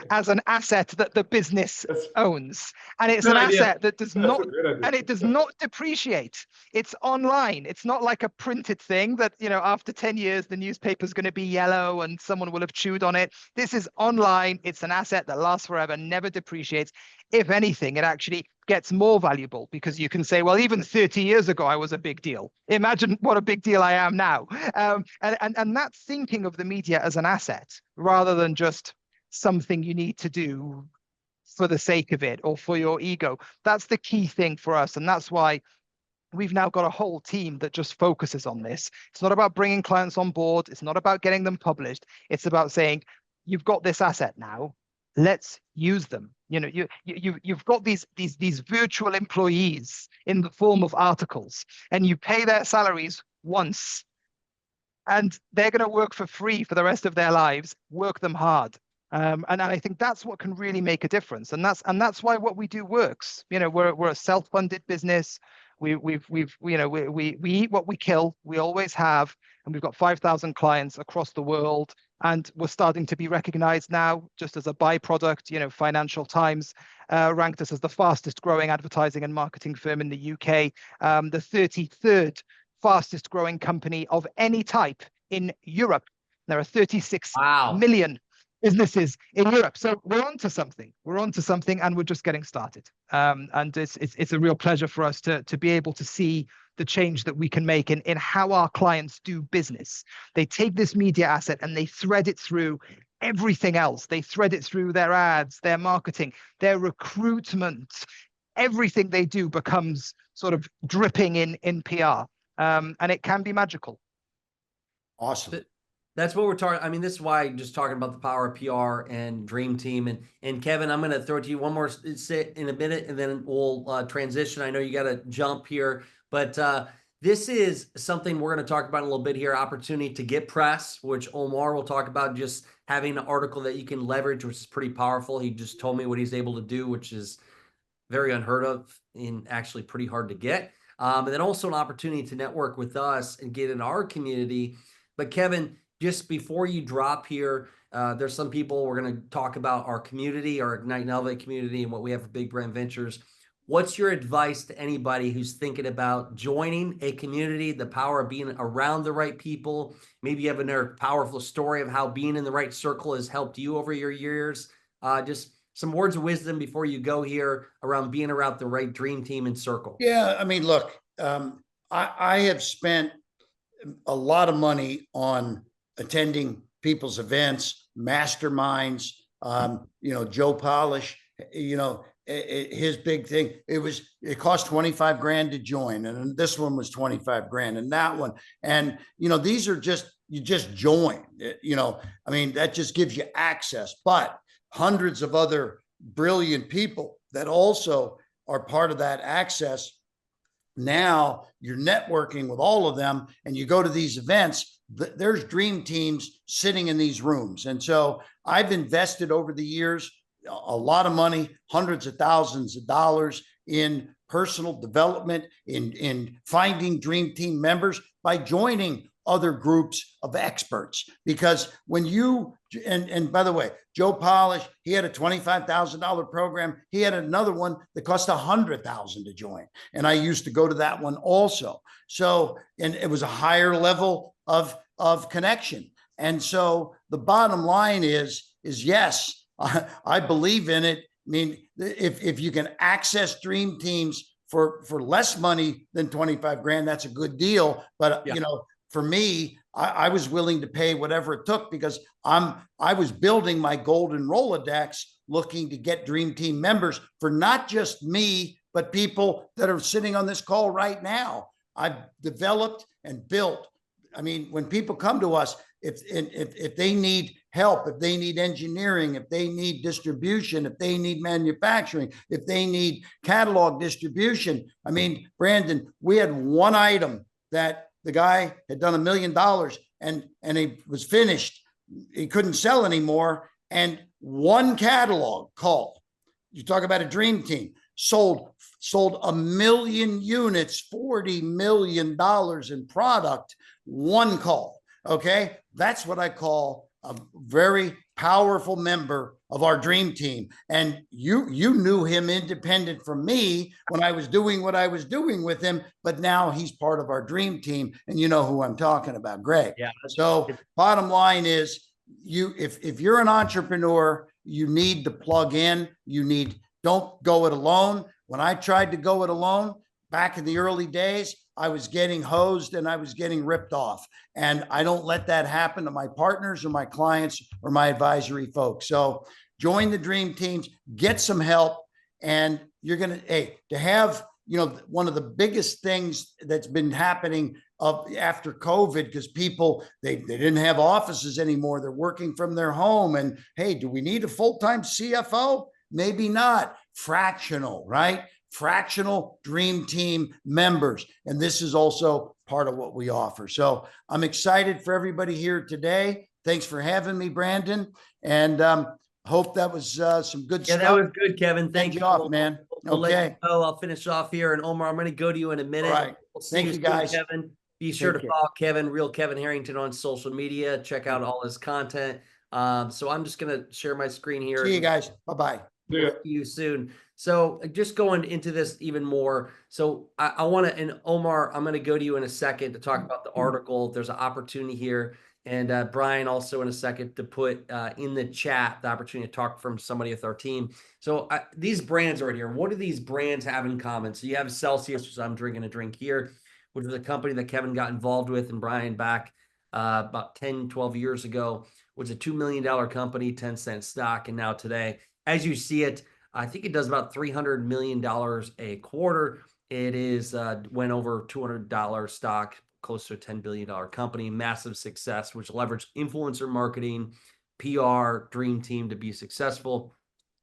as an asset that the business owns, and it's an asset that does not, and it does not depreciate. It's online. It's not like a printed thing that, you know, after 10 years the newspaper's going to be yellow and someone will have chewed on it. This is online. It's an asset that lasts forever, never depreciates. If anything, it actually gets more valuable, because you can say, well, even 30 years ago I was a big deal. Imagine what a big deal I am now. And that thinking of the media as an asset rather than just something you need to do for the sake of it or for your ego. That's the key thing for us. And that's why we've now got a whole team that just focuses on this. It's not about bringing clients on board. It's not about getting them published. It's about saying, you've got this asset now, let's use them. You know, you've got these virtual employees in the form of articles, and you pay their salaries once, and they're going to work for free for the rest of their lives. Work them hard. And I think that's what can really make a difference, and that's why what we do works. You know, we're a self-funded business. We eat what we kill. We always have, and we've got 5,000 clients across the world, and we're starting to be recognized now just as a byproduct. You know, Financial Times ranked us as the fastest growing advertising and marketing firm in the UK, the 33rd fastest growing company of any type in Europe. There are 36 million businesses in Europe. So we're onto something. We're onto something, and we're just getting started. And it's a real pleasure for us to be able to see the change that we can make in how our clients do business. They take this media asset and they thread it through everything else. They thread it through their ads, their marketing, their recruitment. Everything they do becomes sort of dripping in PR. And it can be magical. Awesome. That's what we're talking. I mean, this is why just talking about the power of PR and Dream Team. And Kevin, I'm going to throw it to you one more sit in a minute, and then we'll transition. I know you got to jump here, but this is something we're going to talk about a little bit here. Opportunity to get press, which Omar will talk about, just having an article that you can leverage, which is pretty powerful. He just told me what he's able to do, which is very unheard of and actually pretty hard to get. And then also an opportunity to network with us and get in our community. But Kevin, just before you drop here, there's some people, we're going to talk about our community, our Ignite and Elevate community, and what we have for Big Brand Ventures. What's your advice to anybody who's thinking about joining a community, the power of being around the right people? Maybe you have another powerful story of how being in the right circle has helped you over your years. Just some words of wisdom before you go here around being around the right dream team and circle. Yeah, I mean, look, I have spent a lot of money on attending people's events, masterminds. Joe Polish, his big thing, it cost 25 grand to join. And this one was 25 grand and that one. And, these are you just join, I mean, that just gives you access, but hundreds of other brilliant people that also are part of that access. Now you're networking with all of them, and you go to these events, there's dream teams sitting in these rooms. And so I've invested over the years a lot of money, hundreds of thousands of dollars in personal development, in finding dream team members by joining other groups of experts. Because when you, and by the way, Joe Polish, he had a $25,000 program. He had another one that cost $100,000 to join. And I used to go to that one also. So, and it was a higher level of connection. And so the bottom line is yes, I believe in it. I mean, if you can access dream teams for less money than 25 grand, that's a good deal. But, for me, I was willing to pay whatever it took, because I was building my golden Rolodex, looking to get dream team members for not just me, but people that are sitting on this call right now. I've developed and built. I mean, when people come to us, if they need help, if they need engineering, if they need distribution, if they need manufacturing, if they need catalog distribution. I mean, Brandon, we had one item that the guy had done $1 million, and he was finished. He couldn't sell anymore. And one catalog call, you talk about a dream team, sold 1 million units, $40 million in product, one call. Okay. That's what I call a very powerful member of our dream team. And you knew him independent from me when I was doing what I was doing with him, but now he's part of our dream team, and you know who I'm talking about, Greg. Yeah. So bottom line is, if you're an entrepreneur, you need to plug in. Don't go it alone. When I tried to go it alone back in the early days, I was getting hosed and I was getting ripped off. And I don't let that happen to my partners or my clients or my advisory folks. So join the dream teams, get some help, and you're going to have, one of the biggest things that's been happening after COVID, because people, they didn't have offices anymore. They're working from their home. And hey, do we need a full-time CFO? Maybe not. Fractional, right? Fractional dream team members. And this is also part of what we offer. So I'm excited for everybody here today. Thanks for having me, Brandon. And hope that was some good stuff. Yeah, that was good, Kevin. Thank you. Off, man. Okay. I'll finish off here. And Omar, I'm going to go to you in a minute. All right. We'll see Thank you, soon, guys. Kevin. Be sure to follow Kevin, Real Kevin Harrington, on social media. Check out all his content. So I'm just going to share my screen here. See you guys. Bye-bye. Yeah. See you soon. So just going into this even more. So I want to, and Omar, I'm going to go to you in a second to talk about the article. There's an opportunity here. And Brian also in a second to put in the chat the opportunity to talk from somebody with our team. So these brands right here, what do these brands have in common? So you have Celsius, which I'm drinking a drink here, which is a company that Kevin got involved with and Brian back about 10, 12 years ago, was a $2 million company, 10-cent stock. And now today, as you see it, I think it does about $300 million a quarter. It is went over $200 stock, close to a $10 billion company, massive success, which leveraged influencer marketing, PR, dream team to be successful.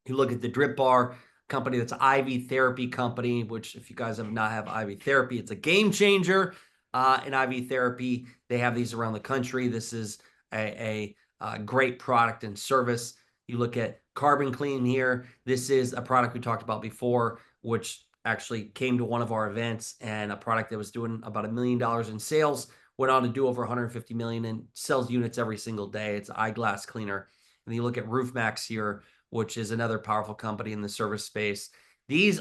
You look at the Drip Bar company, that's an IV therapy company, which if you guys have not have IV therapy, it's a game changer in IV therapy. They have these around the country. This is a great product and service. You look at Carbon Clean here. This is a product we talked about before, which actually came to one of our events, and a product that was doing about $1 million in sales, went on to do over 150 million and sells units every single day. It's an eyeglass cleaner. And you look at RoofMax here, which is another powerful company in the service space.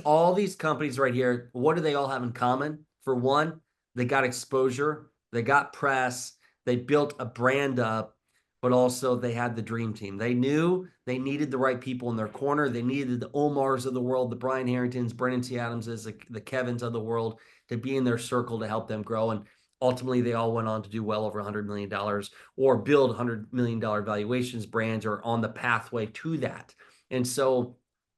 All these companies right here, what do they all have in common? For one, they got exposure, they got press, they built a brand up, but also they had the dream team. They knew they needed the right people in their corner. They needed the Omars of the world, the Brian Harringtons, Brennan T. Adamses, the Kevins of the world to be in their circle to help them grow. And ultimately, they all went on to do well over $100 million or build $100 million valuations, brands, or on the pathway to that. And so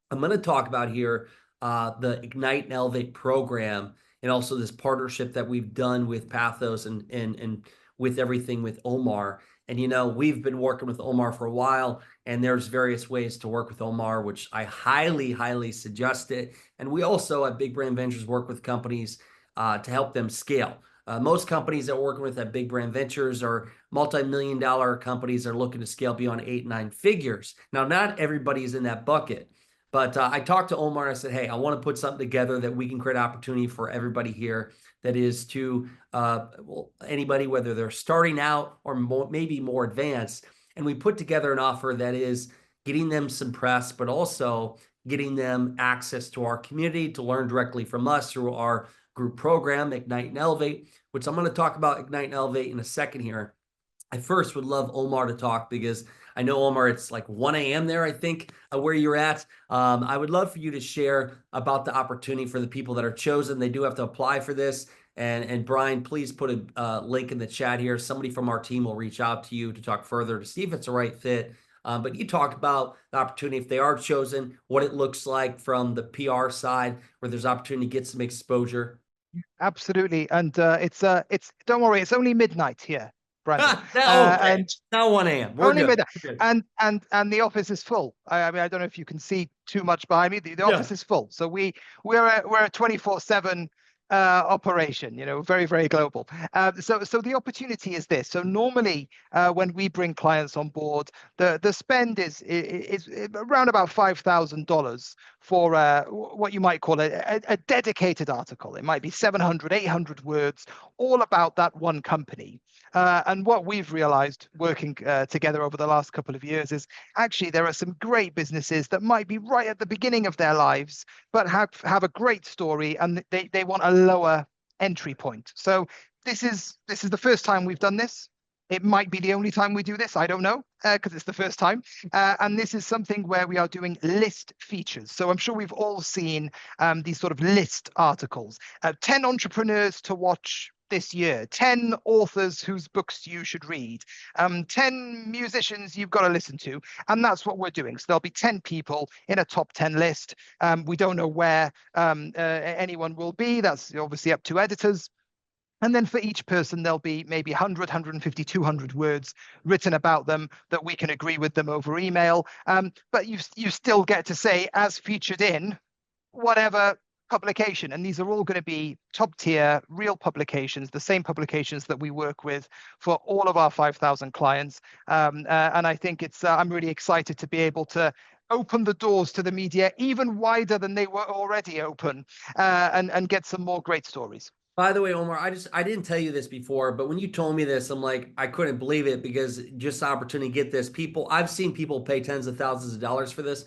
I'm going to talk about here the Ignite and Elevate program, and also this partnership that we've done with Pathos and with everything with Omar. And, we've been working with Omar for a while, and there's various ways to work with Omar, which I highly, highly suggest it. And we also at Big Brand Ventures work with companies to help them scale. Most companies that we're working with at Big Brand Ventures are multi-million-dollar companies that are looking to scale beyond 8, 9 figures. Now, not everybody is in that bucket, but I talked to Omar and I said, hey, I want to put something together that we can create opportunity for everybody here. That is to anybody, whether they're starting out or maybe more advanced. And we put together an offer that is getting them some press, but also getting them access to our community to learn directly from us through our group program, Ignite and Elevate, which I'm going to talk about Ignite and Elevate in a second here. I first would love Omar to talk, because I know, Omar, it's like 1 a.m. there, I think, where you're at. I would love for you to share about the opportunity for the people that are chosen. They do have to apply for this. And Brian, please put a link in the chat here. Somebody from our team will reach out to you to talk further to see if it's a right fit. But you talk about the opportunity if they are chosen, what it looks like from the PR side, where there's opportunity to get some exposure. Absolutely. And it's don't worry, it's only midnight here, Brandon. And now 1 a.m. We're only good. midnight. And the office is full. I mean, I don't know if you can see too much behind me. The office is full. So we're a 24/7 operation, very, very global. So the opportunity is this. So normally when we bring clients on board, the spend is around about $5,000 for what you might call a dedicated article. It might be 700, 800 words, all about that one company. And what we've realized working together over the last couple of years is actually there are some great businesses that might be right at the beginning of their lives, but have a great story, and they want a lower entry point. So this is the first time we've done this. It might be the only time we do this. I don't know, because it's the first time. And this is something where we are doing list features. So I'm sure we've all seen these sort of list articles. 10 entrepreneurs to watch this year, 10 authors whose books you should read, 10 musicians you've got to listen to. And that's what we're doing. So there'll be 10 people in a top 10 list. We don't know where anyone will be. That's obviously up to editors. And then for each person, there'll be maybe 100, 150, 200 words written about them that we can agree with them over email. But you still get to say, as featured in whatever publication. And these are all going to be top tier, real publications, the same publications that we work with for all of our 5,000 clients. And I think I'm really excited to be able to open the doors to the media even wider than they were already open, and get some more great stories. By the way, Omar, I didn't tell you this before, but when you told me this, I'm like, I couldn't believe it, because just the opportunity to get this. I've seen people pay tens of thousands of dollars for this.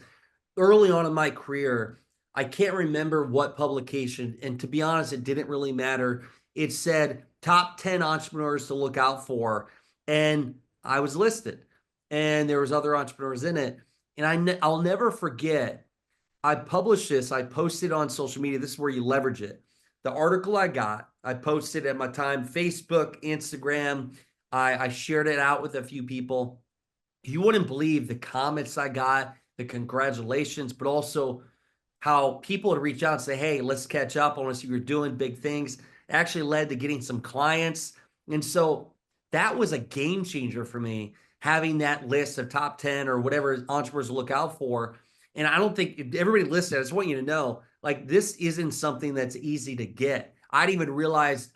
Early on in my career, I can't remember what publication, and to be honest, it didn't really matter. It said top 10 entrepreneurs to look out for, and I was listed, and there was other entrepreneurs in it. And I'll never forget, I published this, I posted on social media. This is where you leverage it. The article I posted at my time, Facebook, Instagram. I shared it out with a few people. You wouldn't believe the comments I got, the congratulations, but also how people would reach out and say, hey, let's catch up. I want to see you're doing big things. It actually led to getting some clients. And so that was a game changer for me, having that list of top 10 or whatever entrepreneurs to look out for. And I don't think everybody listening, I just want you to know, like, this isn't something that's easy to get. I didn't even realize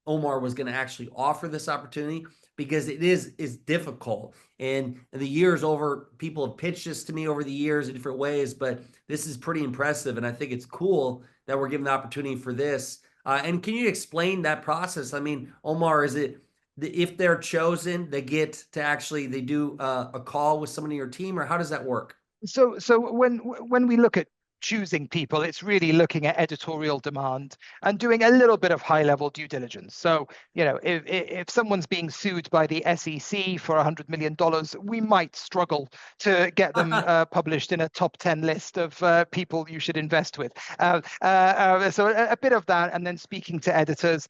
Omar was going to actually offer this opportunity, because it is difficult. And the years over, people have pitched this to me over the years in different ways, but this is pretty impressive. And I think it's cool that we're given the opportunity for this. And can you explain that process? I mean, Omar, is it, if they're chosen, they get to actually, they do a call with someone in your team, or how does that work? So when we look at choosing people, it's really looking at editorial demand and doing a little bit of high-level due diligence. So, if someone's being sued by the SEC for $100 million, we might struggle to get them published in a top 10 list of people you should invest with. So a bit of that, and then speaking to editors.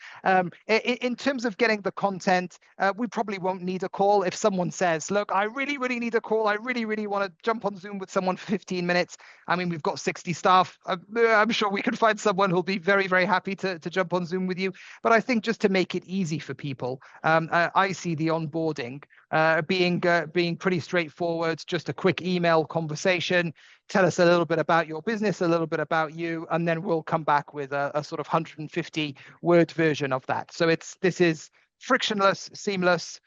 In terms of getting the content, we probably won't need a call. If someone says, look, I really, really need a call, I really, really want to jump on Zoom with someone for 15 minutes. I mean, we've got 60 staff. I'm sure we can find someone who'll be very, very happy to jump on Zoom with you. But I think just to make it easy for people, I see the onboarding being pretty straightforward. Just a quick email conversation. Tell us a little bit about your business, a little bit about you, and then we'll come back with a sort of 150-word version of that. So this is frictionless, seamless,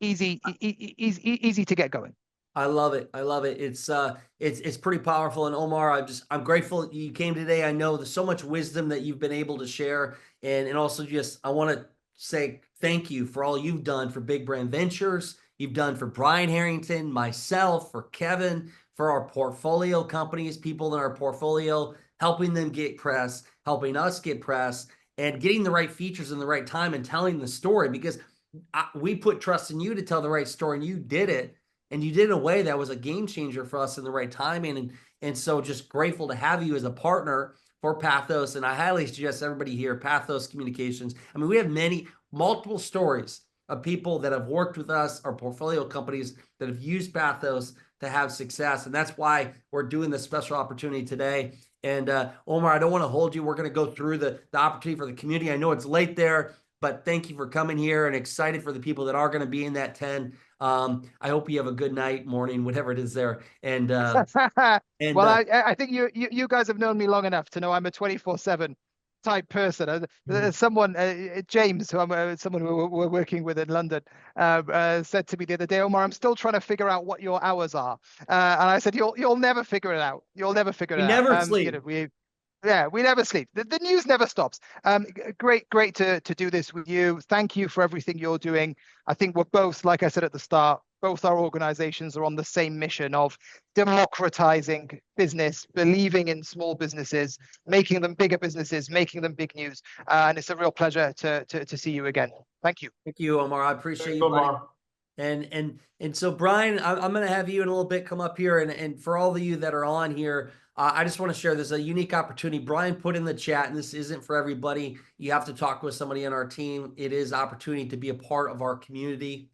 easy to get going. I love it. I love it. It's pretty powerful. And Omar, I'm grateful you came today. I know there's so much wisdom that you've been able to share. And also I want to say thank you for all you've done for Big Brand Ventures. You've done for Brian Harrington, myself, for Kevin, for our portfolio companies, people in our portfolio, helping them get press, helping us get press, and getting the right features in the right time and telling the story, because we put trust in you to tell the right story, and you did it. And you did it in a way that was a game changer for us in the right timing. And so just grateful to have you as a partner for Pathos. And I highly suggest everybody here, Pathos Communications. I mean, we have multiple stories of people that have worked with us, our portfolio companies that have used Pathos to have success. And that's why we're doing this special opportunity today. And Omar, I don't want to hold you. We're going to go through the opportunity for the community. I know it's late there, but thank you for coming here, and excited for the people that are going to be in that 10. I hope you have a good night, morning, whatever it is there. And well, I think you guys have known me long enough to know I'm a 24/7 type person. Someone, James, who I'm someone who we're working with in London, said to me the other day, Omar, I'm still trying to figure out what your hours are. And I said, you'll never figure it out. You'll never figure it We out. never sleep. We never sleep. The news never stops. Great to do this with you. Thank you for everything you're doing. I think we're both, like I said at the start, both our organizations are on the same mission of democratizing business, believing in small businesses, making them bigger businesses, making them big news. And it's a real pleasure to see you again. Thank you. Thank you, Omar. I appreciate Thanks, you, buddy. Omar. And so Brian, I'm going to have you in a little bit come up here, and for all of you that are on here, I just want to share this a unique opportunity. Brian put in the chat, and this isn't for everybody. You have to talk with somebody on our team. It is opportunity to be a part of our community,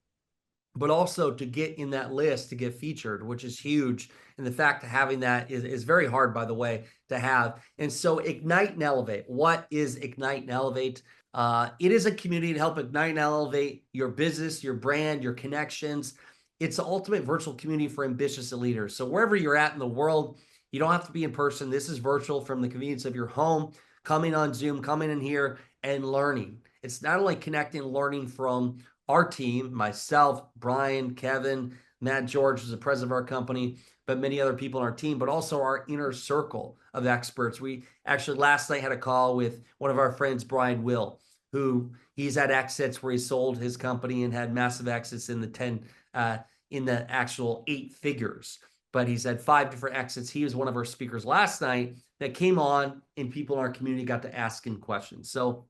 but also to get in that list, to get featured, which is huge. And the fact of having that is very hard, by the way, to have. And so Ignite and Elevate. What is Ignite and Elevate? It is a community to help ignite and elevate your business, your brand, your connections. It's the ultimate virtual community for ambitious leaders. So wherever you're at in the world, you don't have to be in person. This is virtual from the convenience of your home, coming on Zoom, coming in here and learning. It's not only connecting and learning from our team, myself, Brian, Kevin, Matt George, who's the president of our company, but many other people on our team, but also our inner circle of experts. We actually last night had a call with one of our friends, Brian Will, who he's had exits where he sold his company and had massive exits in the actual 8 figures. But he's had 5 different exits. He was one of our speakers last night that came on, and people in our community got to ask him questions. So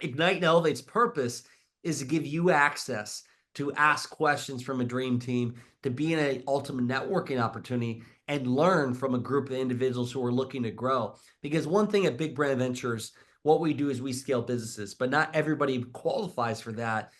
Ignite and Elevate's purpose is to give you access to ask questions from a dream team, to be in an ultimate networking opportunity, and learn from a group of individuals who are looking to grow. Because one thing at Big Brand Ventures, what we do is we scale businesses, but not everybody qualifies for that.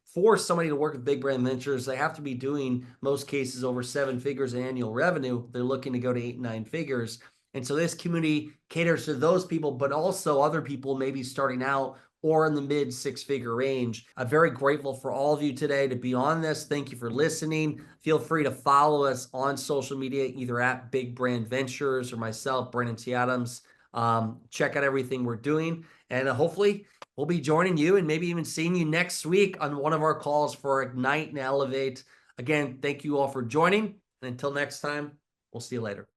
For somebody to work with Big Brand Ventures, they have to be doing, most cases, over 7 figures in annual revenue. They're looking to go to 8, 9 figures. And so this community caters to those people, but also other people maybe starting out or in the mid 6-figure range. I'm very grateful for all of you today to be on this. Thank you for listening. Feel free to follow us on social media, either at Big Brand Ventures or myself, Brandon T. Adams. Check out everything we're doing, and hopefully we'll be joining you and maybe even seeing you next week on one of our calls for Ignite and Elevate. Again, thank you all for joining, and until next time, we'll see you later.